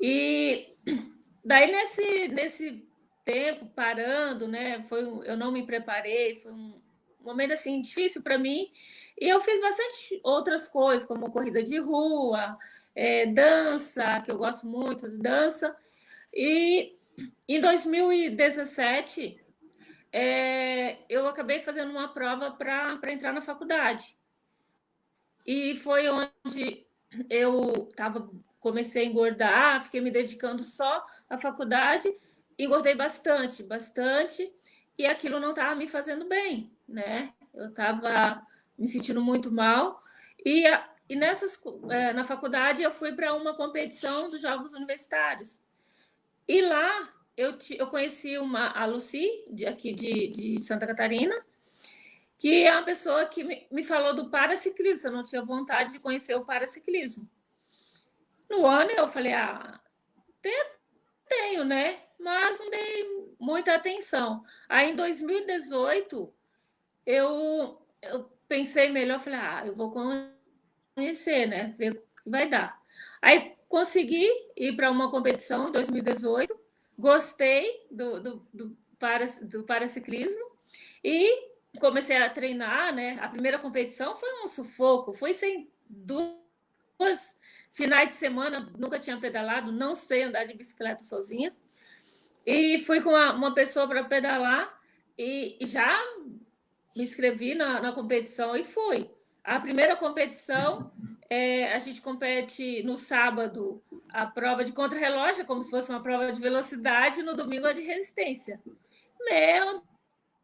E daí, nesse tempo, parando, né? Eu não me preparei, foi um momento assim difícil para mim. E eu fiz bastante outras coisas, como corrida de rua, dança, que eu gosto muito de dança. E em 2017, eu acabei fazendo uma prova para entrar na faculdade. E foi onde eu comecei a engordar, fiquei me dedicando só à faculdade, engordei bastante, bastante, e aquilo não estava me fazendo bem, né? Eu estava me sentindo muito mal. E na faculdade eu fui para uma competição dos Jogos Universitários. E lá eu conheci a Lucy, aqui de Santa Catarina, que é uma pessoa que me falou do paraciclismo. Eu não tinha vontade de conhecer o paraciclismo. No ano eu falei, tenho, né? Mas não dei muita atenção. Aí em 2018, eu pensei melhor, falei, eu vou conhecer, né? Ver o que vai dar. Aí consegui ir para uma competição em 2018, gostei do paraciclismo e comecei a treinar, né? A primeira competição foi um sufoco, foi sem duas finais de semana, nunca tinha pedalado, não sei andar de bicicleta sozinha. E fui com uma pessoa para pedalar e já me inscrevi na competição e fui. A primeira competição, a gente compete no sábado a prova de contrarrelógio, como se fosse uma prova de velocidade, no domingo a de resistência. Meu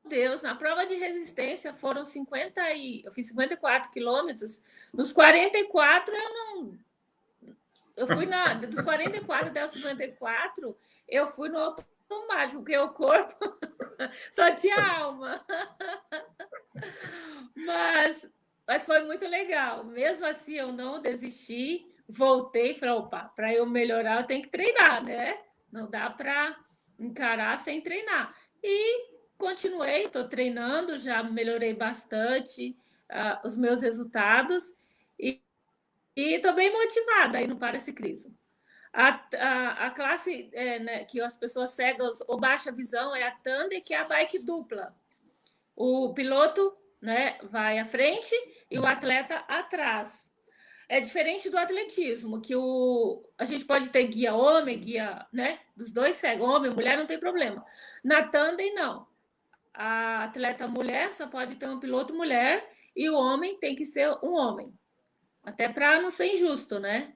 Deus, na prova de resistência foram eu fiz 54 quilômetros. Nos 44 eu fui dos 44 até os 54, eu fui no automático, porque o corpo só tinha alma. Mas foi muito legal. Mesmo assim, eu não desisti, voltei e falei, opa, para eu melhorar, eu tenho que treinar, né? Não dá para encarar sem treinar. E continuei, estou treinando, já melhorei bastante os meus resultados e estou bem motivada aí no paraciclismo. A classe né, que as pessoas cegas ou baixa visão é a tandem, que é a bike dupla. O piloto, né, vai à frente e o atleta atrás. É diferente do atletismo, que a gente pode ter guia homem, guia, né, dos dois cegos, homem, mulher, não tem problema. Na tandem, não. A atleta mulher só pode ter um piloto mulher e o homem tem que ser um homem. Até para não ser injusto, né?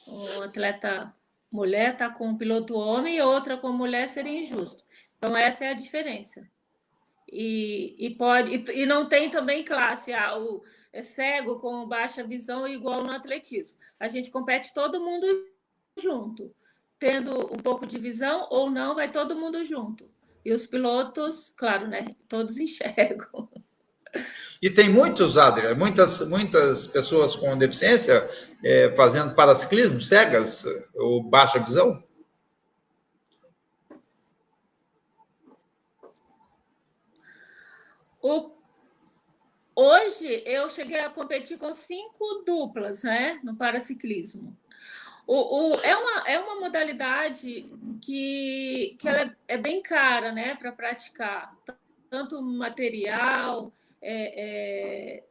Um atleta mulher tá com um piloto homem e outra com mulher seria injusto. Então, essa é a diferença. E não tem também classe, o cego com baixa visão igual no atletismo. A gente compete todo mundo junto. Tendo um pouco de visão ou não, vai todo mundo junto. E os pilotos, claro, né? Todos enxergam. E tem muitos, Adria, muitas pessoas com deficiência fazendo paraciclismo, cegas ou baixa visão? Hoje eu cheguei a competir com 5 duplas, né, no paraciclismo. É uma modalidade que ela é bem cara, né, para praticar. Tanto material,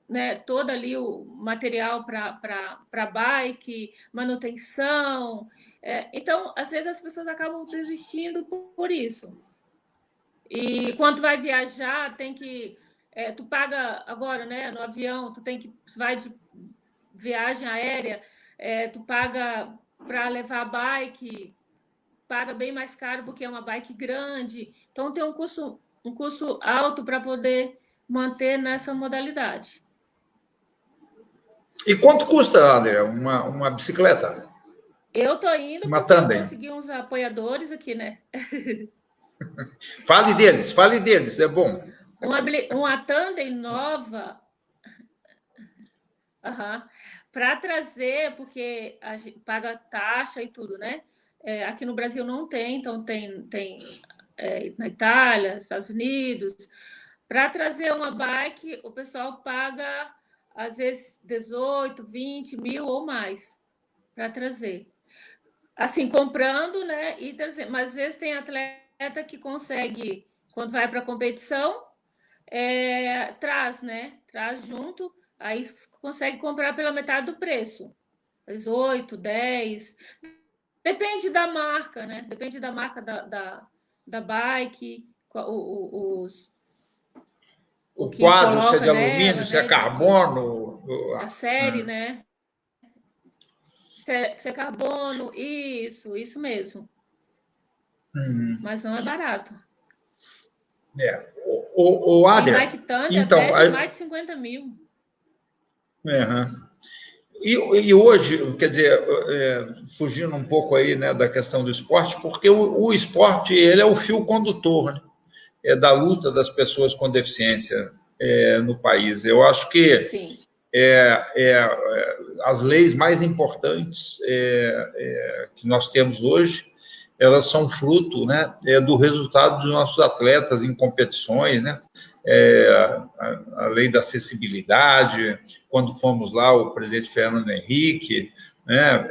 né, todo ali o material para bike, manutenção. Então, às vezes, as pessoas acabam desistindo por isso. E quando vai viajar, tem que... tu paga agora, né, no avião, vai de viagem aérea, tu paga para levar a bike, paga bem mais caro porque é uma bike grande. Então, tem um custo alto para poder manter nessa modalidade. E quanto custa, André, uma bicicleta? Eu estou indo uma porque tandem. eu consegui uns apoiadores aqui, né? Fale deles, é bom. Uma tandem nova, para trazer, porque a gente paga taxa e tudo, né? Aqui no Brasil não tem, então tem na Itália, Estados Unidos. Para trazer uma bike, o pessoal paga, às vezes, 18, 20 mil ou mais para trazer. Assim, comprando, né? E trazer. Mas às vezes tem atleta que consegue, quando vai para a competição, traz, né? Traz junto, aí consegue comprar pela metade do preço. 8, 10. Depende da marca, né? Depende da marca da bike, O que quadro, se é coloca de alumínio, nela, se é né? carbono. A série, né? Se é carbono, isso mesmo. Mas não é barato. O Adria, tem bike Thunder então, até de mais de 50 mil. E hoje, quer dizer, fugindo um pouco aí, né, da questão do esporte, porque o esporte ele é o fio condutor, né, da luta das pessoas com deficiência no país. Eu acho que Sim. As leis mais importantes que nós temos hoje, elas são fruto, né, do resultado dos nossos atletas em competições, né? A lei da acessibilidade, quando fomos lá, o presidente Fernando Henrique, né,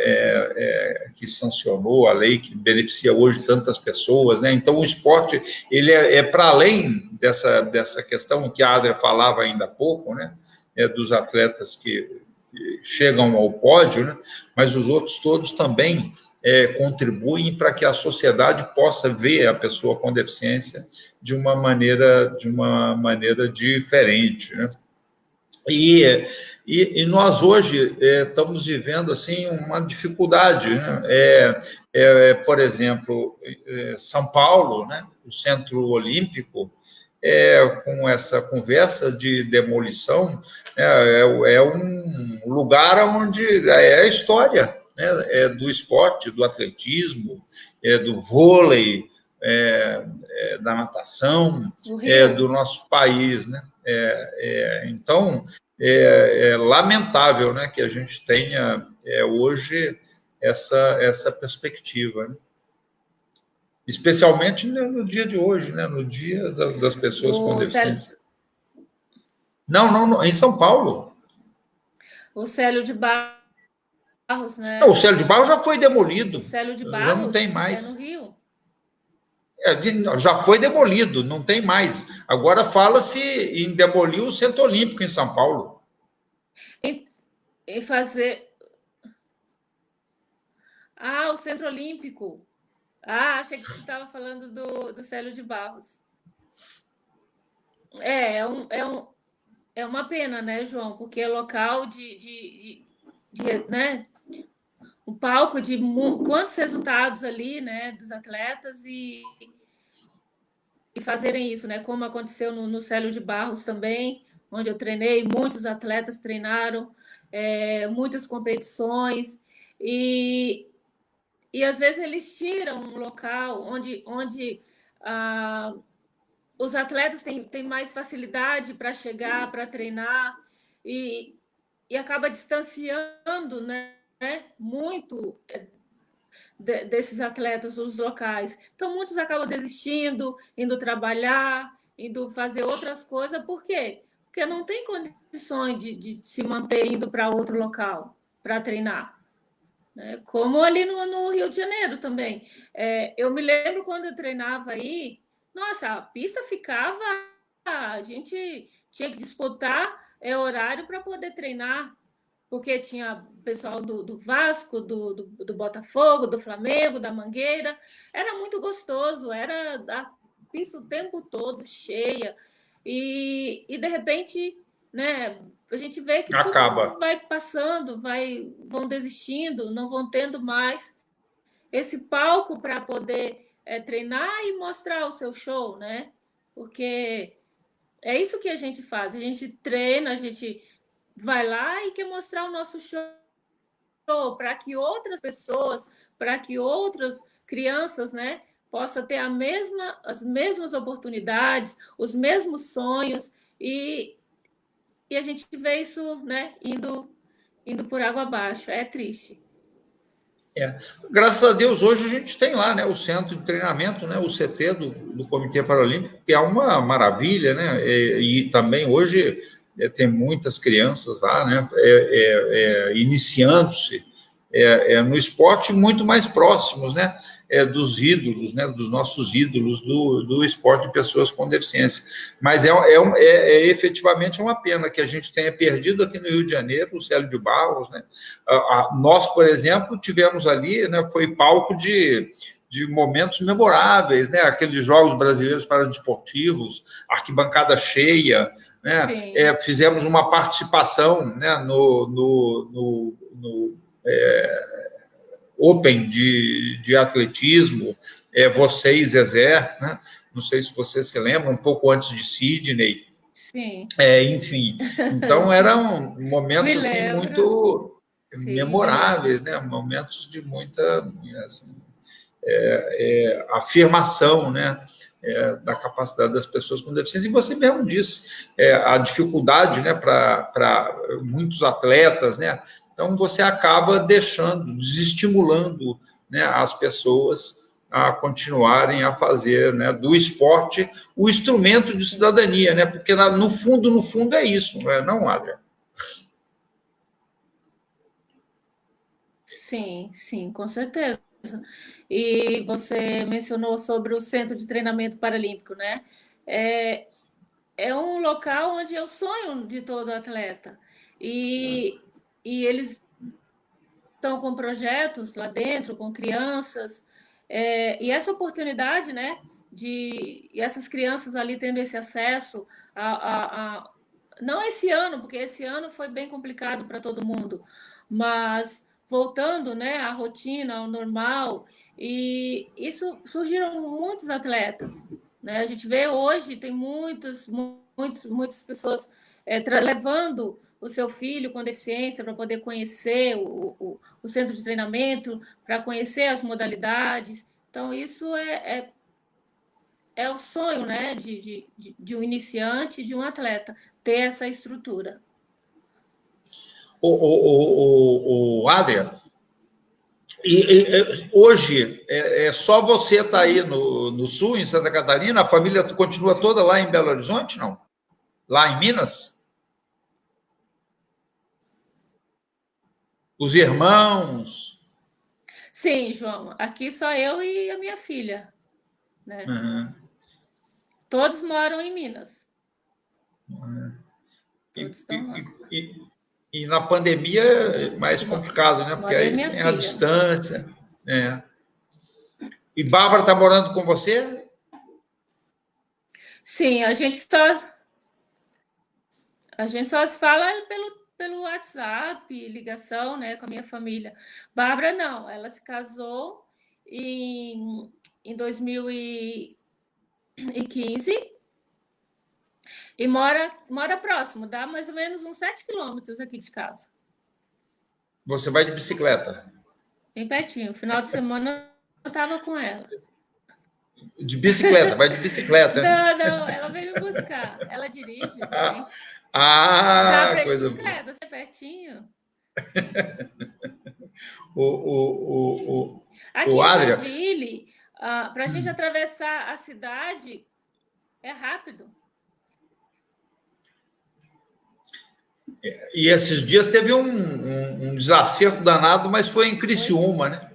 que sancionou a lei que beneficia hoje tantas pessoas, né? Então, o esporte ele é para além dessa questão que a Adria falava ainda há pouco, né? Dos atletas que chegam ao pódio, né? Mas os outros todos também contribuem para que a sociedade possa ver a pessoa com deficiência de uma maneira diferente, né? E nós hoje estamos vivendo assim uma dificuldade, né? Por exemplo, São Paulo, né? O Centro Olímpico, com essa conversa de demolição, é um lugar onde é a história, né? Do esporte, do atletismo, do vôlei, da natação, do nosso país, né? Então, é lamentável, né, que a gente tenha hoje essa perspectiva, né? Especialmente no dia de hoje, né, no dia das pessoas com deficiência. Não, em São Paulo. O Célio de Barros, né? Não, o Célio de Barros já foi demolido. O Célio de Barros já não tem mais. É no Rio. Já foi demolido, não tem mais. Agora fala-se em demolir o Centro Olímpico em São Paulo. Em fazer... o Centro Olímpico. Achei que você estava falando do Célio de Barros. É uma pena, né, João? Porque é local de né? Um palco de quantos resultados ali, né, dos atletas e fazerem isso, né? Como aconteceu no Célio de Barros também, onde eu treinei, muitos atletas treinaram, muitas competições e às vezes eles tiram um local onde os atletas têm mais facilidade para chegar, para treinar e acaba distanciando, né, muito desses atletas, os locais. Então, muitos acabam desistindo, indo trabalhar, indo fazer outras coisas. Por quê? Porque não tem condições de se manter indo para outro local para treinar. Como ali no Rio de Janeiro também. Eu me lembro quando eu treinava aí, nossa, a pista ficava... A gente tinha que disputar horário para poder treinar, porque tinha pessoal do Vasco, do Botafogo, do Flamengo, da Mangueira. Era muito gostoso, era a pista o tempo todo cheia. E de repente, né, a gente vê que acaba. tudo vai passando, vão desistindo, não vão tendo mais esse palco para poder treinar e mostrar o seu show, né? Porque é isso que a gente faz. A gente treina, a gente vai lá e quer mostrar o nosso show para que outras pessoas, para que outras crianças, né, possam ter as mesmas oportunidades, os mesmos sonhos, e a gente vê isso, né, indo por água abaixo. É triste. Graças a Deus, hoje a gente tem lá, né, o centro de treinamento, né, o CT do Comitê Paralímpico, que é uma maravilha, né, e também hoje tem muitas crianças lá, né, iniciando-se no esporte muito mais próximos, né, dos ídolos, né, dos nossos ídolos do esporte de pessoas com deficiência. Mas efetivamente uma pena que a gente tenha perdido aqui no Rio de Janeiro o Célio de Barros, né? Nós, por exemplo, tivemos ali, né, foi palco de momentos memoráveis, né? Aqueles Jogos Brasileiros Paradesportivos, arquibancada cheia, né? Fizemos uma participação, né, no Open de atletismo, você e Zezé, né? Não sei se você se lembra, um pouco antes de Sydney. Sim. Enfim, então eram momentos assim, muito memoráveis, né? Momentos de muita assim, afirmação, né? Da capacidade das pessoas com deficiência. E você mesmo disse, a dificuldade, né, para muitos atletas, né? Então, você acaba desestimulando, né, as pessoas a continuarem a fazer, né, do esporte o instrumento de cidadania, né? Porque no fundo é isso, não é, não, Adria? Sim, com certeza. E você mencionou sobre o Centro de Treinamento Paralímpico, né? É um local onde é o sonho de todo atleta. E eles estão com projetos lá dentro, com crianças, e essa oportunidade, né, e essas crianças ali tendo esse acesso não esse ano, porque esse ano foi bem complicado para todo mundo, mas voltando, né, à rotina, ao normal, e isso surgiram muitos atletas, né? A gente vê hoje tem muitas pessoas levando o seu filho com deficiência para poder conhecer o centro de treinamento, para conhecer as modalidades. Então, isso é o sonho, né, de um iniciante, de um atleta, ter essa estrutura. Adria, hoje só você está aí no Sul, em Santa Catarina, a família continua toda lá em Belo Horizonte, não? Lá em Minas? Os irmãos? Sim, João. Aqui só eu e a minha filha, né? Uhum. Todos moram em Minas. Todos estão lá. E na pandemia é mais complicado, né? Porque aí tem a distância. E Bárbara está morando com você? Sim, a gente só se fala pelo WhatsApp, ligação, né, com a minha família. Bárbara não, ela se casou em 2015 e mora próximo, dá mais ou menos uns 7 quilômetros aqui de casa. Você vai de bicicleta? Bem pertinho. Final de semana eu estava com ela. De bicicleta, vai de bicicleta. Não, ela veio me buscar. Ela dirige. Coisa de bicicleta, você é pertinho. Aqui em Joinville, para a gente atravessar a cidade, é rápido. E esses dias teve um desacerto danado, mas foi em Criciúma, né?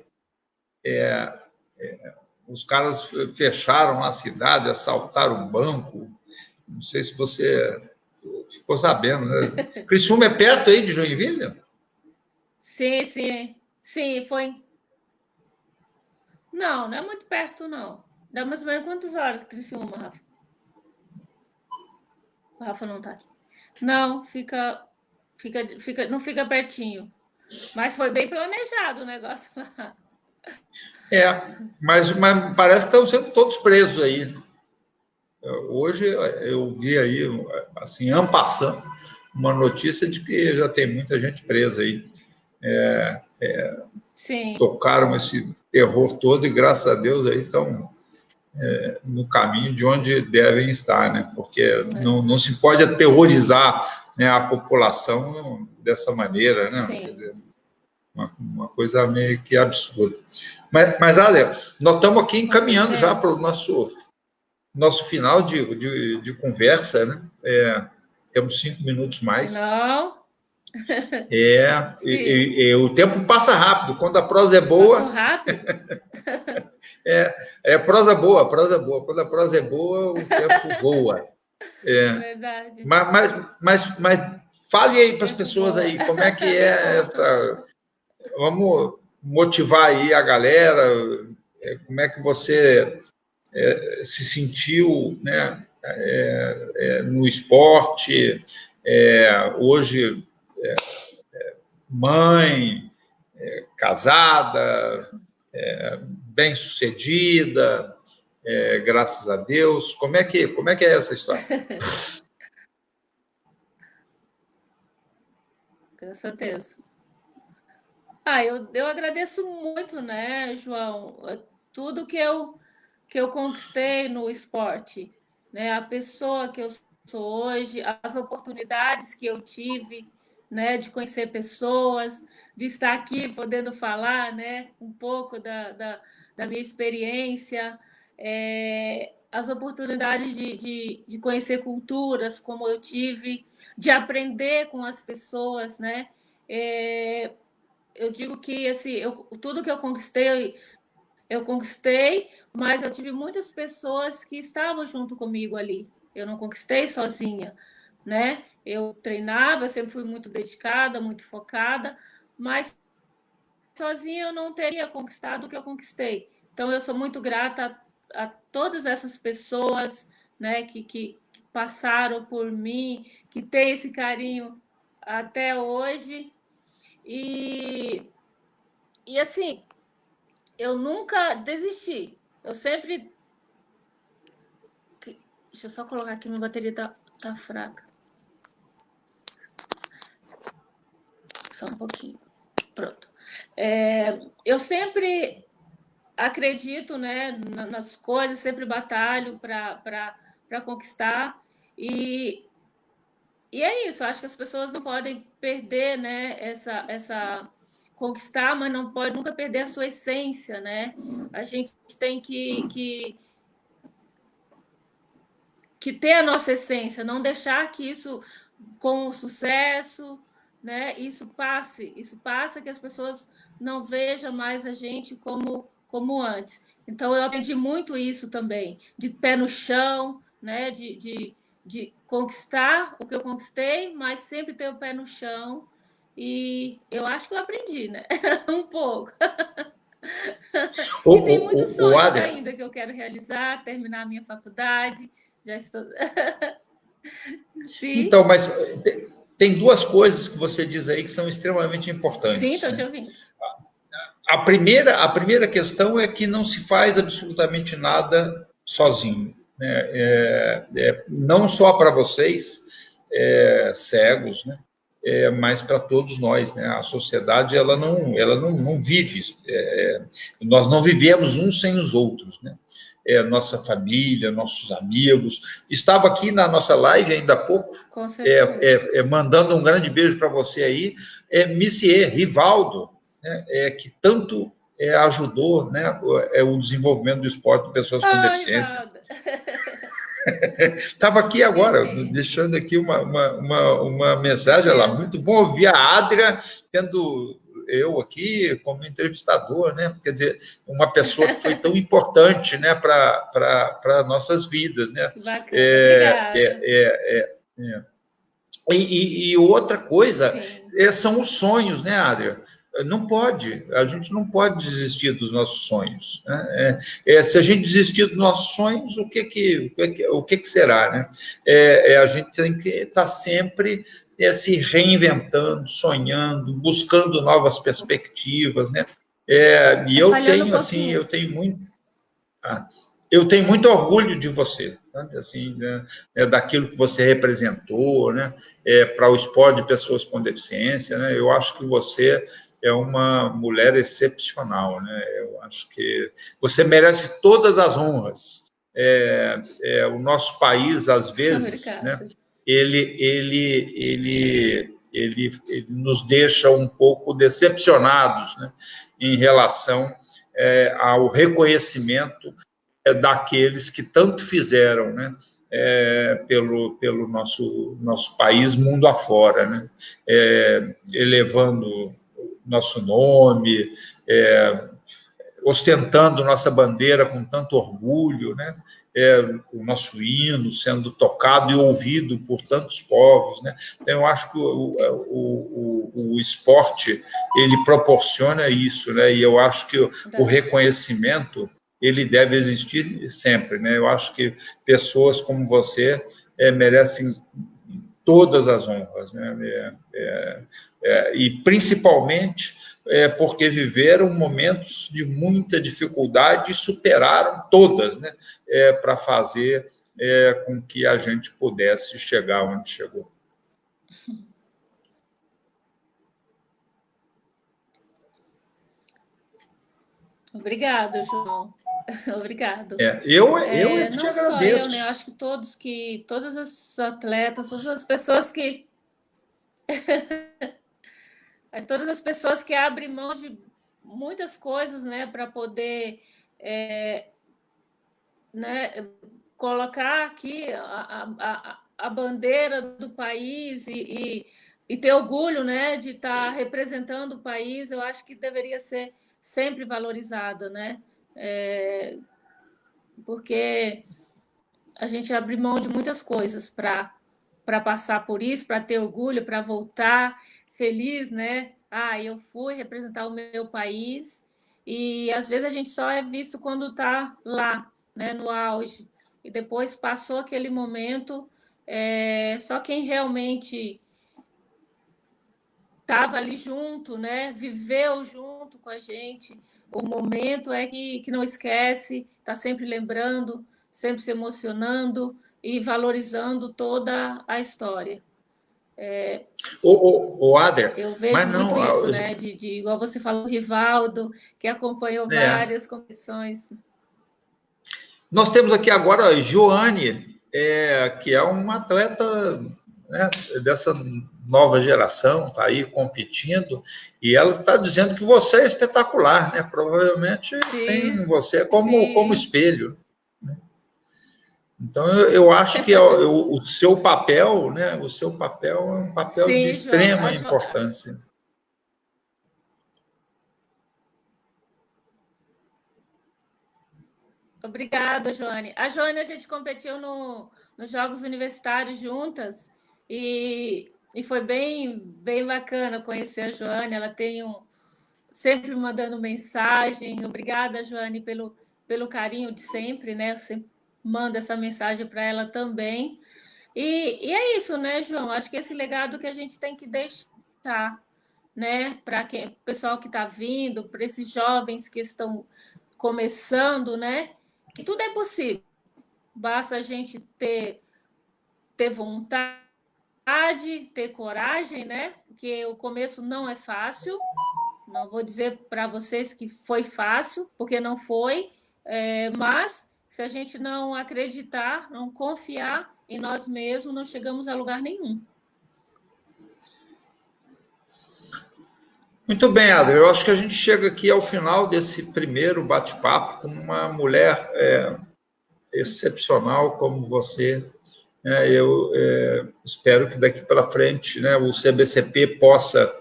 Os caras fecharam a cidade, assaltaram o banco. Não sei se você ficou sabendo, né? Criciúma é perto aí de Joinville? Sim, foi. Não é muito perto, não. Dá mais ou menos quantas horas, Criciúma, Rafa? O Rafa não tá aqui. Não, não fica pertinho. Mas foi bem planejado o negócio lá. Mas parece que estão sendo todos presos aí. Hoje eu vi aí, assim, en passant, uma notícia de que já tem muita gente presa aí. Sim. Tocaram esse terror todo e, graças a Deus, aí estão no caminho de onde devem estar, né? Porque não se pode aterrorizar, né, a população dessa maneira, né? Sim. Quer dizer, uma coisa meio que absurda. Mas Adria, nós estamos aqui encaminhando já para o nosso final de conversa, né? Temos 5 minutos mais. Não. O tempo passa rápido. Quando a prosa é boa... Passou rápido? Prosa boa. Quando a prosa é boa, o tempo voa. Verdade. Mas fale aí para as pessoas aí, como é que é essa... Vamos motivar aí a galera, como é que você se sentiu, né, no esporte, hoje mãe, casada, bem-sucedida, graças a Deus. Como é que é essa história? Graças a Deus. Eu agradeço muito, né, João, tudo que eu conquistei no esporte, né, a pessoa que eu sou hoje, as oportunidades que eu tive, né, de conhecer pessoas, de estar aqui podendo falar, né, um pouco da minha experiência, as oportunidades de conhecer culturas como eu tive, de aprender com as pessoas, né, eu digo que tudo que eu conquistei, mas eu tive muitas pessoas que estavam junto comigo ali. Eu não conquistei sozinha, né? Eu treinava, eu sempre fui muito dedicada, muito focada, mas sozinha eu não teria conquistado o que eu conquistei. Então, eu sou muito grata a todas essas pessoas, né, que passaram por mim, que têm esse carinho até hoje. E assim, eu nunca desisti. Eu sempre... Deixa eu só colocar aqui, minha bateria tá fraca. Só um pouquinho. Pronto. Eu sempre acredito, né, nas coisas, sempre batalho para conquistar. E é isso, acho que as pessoas não podem perder, né, essa conquistar, mas não pode nunca perder a sua essência, né? A gente tem que ter a nossa essência, não deixar que isso, com o sucesso, né, isso passa, que as pessoas não vejam mais a gente como antes. Então, eu aprendi muito isso também, de pé no chão, né, de conquistar o que eu conquistei, mas sempre ter o pé no chão. E eu acho que eu aprendi, né? Um pouco. E tem muitos sonhos ainda que eu quero realizar, terminar a minha faculdade. Já estou... Sim. Então, mas tem duas coisas que você diz aí que são extremamente importantes. Sim, estou te ouvindo. A primeira questão é que não se faz absolutamente nada sozinho, né? Não só para vocês, cegos, né? Mas para todos nós, né? A sociedade ela não vive, nós não vivemos uns sem os outros, né? Nossa família, nossos amigos. Estava aqui na nossa live ainda há pouco, mandando um grande beijo para você aí, Missier Rivaldo, né? Que tanto ajudou, né, o desenvolvimento do esporte de pessoas com deficiência. Estava aqui agora, deixando aqui uma mensagem lá. Muito bom ouvir a Adria, tendo eu aqui como entrevistador, né? Quer dizer, uma pessoa que foi tão importante, né, para nossas vidas, né? Bacana, obrigada. E outra coisa Sim. são os sonhos, né, Adria? Não pode, a gente não pode desistir dos nossos sonhos, né? Se a gente desistir dos nossos sonhos, o que será, né? A gente tem que estar sempre se reinventando, sonhando, buscando novas perspectivas, né? E Tá eu falhando um tenho, assim, pouquinho. eu tenho muito orgulho de você, sabe? Assim, né? Daquilo que você representou, né? Para o esporte de pessoas com deficiência, né? Eu acho que você é uma mulher excepcional, né? Eu acho que você merece todas as honras. O nosso país, às vezes, né? Obrigada. Ele nos deixa um pouco decepcionados, né? Em relação ao reconhecimento daqueles que tanto fizeram, né, pelo nosso país mundo afora, né, elevando nosso nome, ostentando nossa bandeira com tanto orgulho, né, o nosso hino sendo tocado e ouvido por tantos povos, né. Então, eu acho que o esporte, ele proporciona isso, né, e eu acho que o Verdade. reconhecimento ele deve existir sempre, né? Eu acho que pessoas como você merecem todas as honras, né? E principalmente porque viveram momentos de muita dificuldade e superaram todas, né? Para fazer com que a gente pudesse chegar onde chegou. Obrigado, João. Obrigado. Eu é que te Não só eu, né? Eu agradeço. acho que todas as atletas, todas as pessoas que todas as pessoas que abrem mão de muitas coisas, né, para poder né, colocar aqui a bandeira do país e ter orgulho, né, de estar representando o país, eu acho que deveria ser sempre valorizada, né? Porque a gente abre mão de muitas coisas para passar por isso, para ter orgulho, para voltar feliz, né? Eu fui representar o meu país e às vezes a gente só é visto quando está lá, né, no auge. E depois passou aquele momento, só quem realmente estava ali junto, né, viveu junto com a gente o momento que não esquece, está sempre lembrando, sempre se emocionando e valorizando toda a história. O Ader, Eu mas vejo muito não, isso, né? Igual você falou, o Rivaldo, que acompanhou várias competições. nós temos aqui agora a Joane, que é uma atleta, né, dessa nova geração, está aí competindo, e ela está dizendo que você é espetacular, né? Provavelmente tem Sim, você como sim, espelho. Então, eu acho que o seu papel, né? O seu papel é um papel de sim, João. extrema importância. Obrigada, Joane. A Joane, a gente competiu nos Jogos Universitários juntas e foi bem bacana conhecer a Joane. Ela tem sempre mandando mensagem. Obrigada, Joane, pelo carinho de sempre, né? Você manda essa mensagem para ela também. E é isso, né, João? Acho que esse legado que a gente tem que deixar, né, para o pessoal que está vindo, para esses jovens que estão começando, né? Que tudo é possível. Basta a gente ter vontade, ter coragem, né? Porque o começo não é fácil. Não vou dizer para vocês que foi fácil, porque não foi, mas se a gente não acreditar, não confiar em nós mesmos, não chegamos a lugar nenhum. Muito bem, Adri. Eu acho que a gente chega aqui ao final desse primeiro bate-papo com uma mulher excepcional como você. Eu espero que daqui para frente, né, o CBCP possa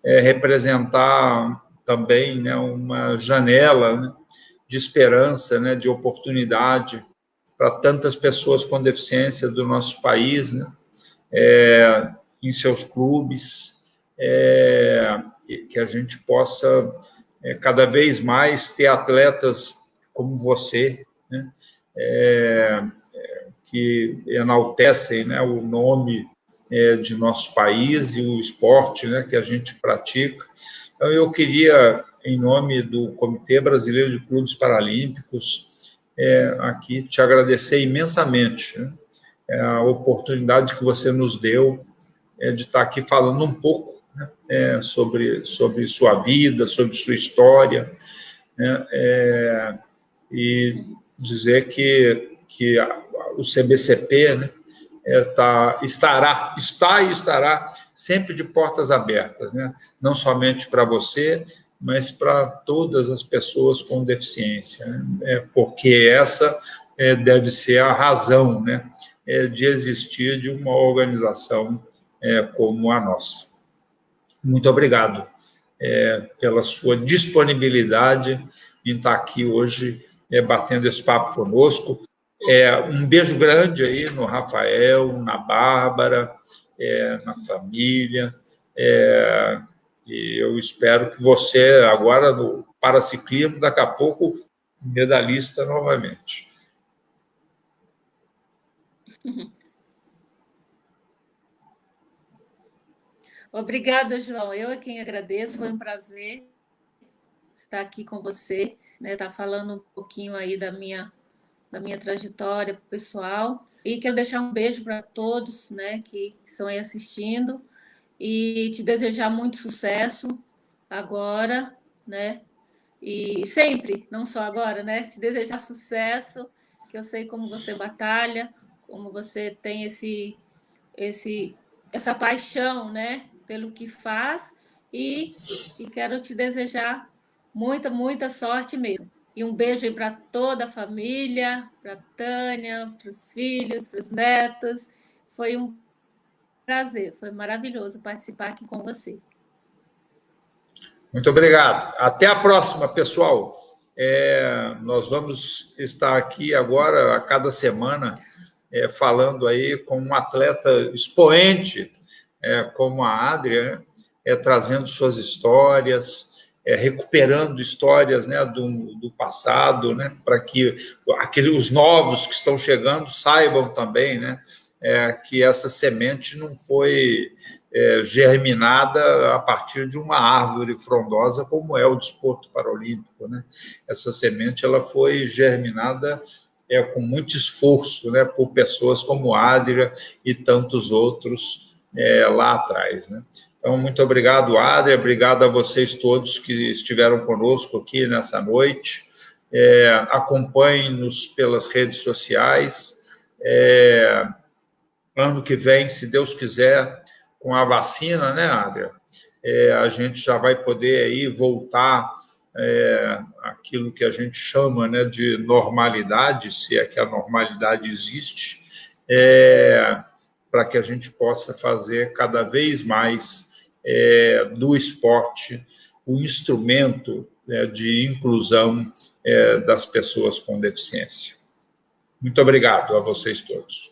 representar também, né, uma janela, né, de esperança, né, de oportunidade para tantas pessoas com deficiência do nosso país, né? em seus clubes, que a gente possa cada vez mais ter atletas como você, né? Que enaltecem, né, o nome de nosso país e o esporte, né, que a gente pratica. Então, eu queria, em nome do Comitê Brasileiro de Clubes Paralímpicos, aqui te agradecer imensamente, né, a oportunidade que você nos deu de estar aqui falando um pouco, né, sobre sua vida, sobre sua história, né, e dizer que o CBCP, né, está e estará sempre de portas abertas, né? Não somente para você, mas para todas as pessoas com deficiência, né? Porque essa deve ser a razão, né, de existir de uma organização como a nossa. Muito obrigado pela sua disponibilidade em estar aqui hoje batendo esse papo conosco. Um beijo grande aí no Rafael, na Bárbara, na família, e eu espero que você, agora no paraciclismo, daqui a pouco, medalhista novamente. Obrigada, João. Eu é quem agradeço, foi um prazer estar aqui com você, né, estar falando um pouquinho aí da minha trajetória pessoal. E quero deixar um beijo para todos, né, que estão aí assistindo e te desejar muito sucesso agora, né? E sempre, não só agora, né? Te desejar sucesso, que eu sei como você batalha, como você tem essa paixão, né, pelo que faz e quero te desejar muita sorte mesmo. E um beijo aí para toda a família, para a Tânia, para os filhos, para os netos. Foi um prazer, foi maravilhoso participar aqui com você. Muito obrigado. Até a próxima, pessoal. Nós vamos estar aqui agora, a cada semana, falando aí com um atleta expoente, como a Adria, trazendo suas histórias, recuperando histórias, né, do passado, né, para que os novos que estão chegando saibam também, né, que essa semente não foi germinada a partir de uma árvore frondosa, como é o desporto paralímpico, né? Essa semente ela foi germinada com muito esforço, né, por pessoas como Adria e tantos outros lá atrás, né? Então, muito obrigado, Adria, obrigado a vocês todos que estiveram conosco aqui nessa noite. Acompanhem-nos pelas redes sociais. Ano que vem, se Deus quiser, com a vacina, né, Adria? A gente já vai poder aí voltar aquilo que a gente chama, né, de normalidade, se é que a normalidade existe, para que a gente possa fazer cada vez mais do esporte o instrumento de inclusão das pessoas com deficiência. Muito obrigado a vocês todos.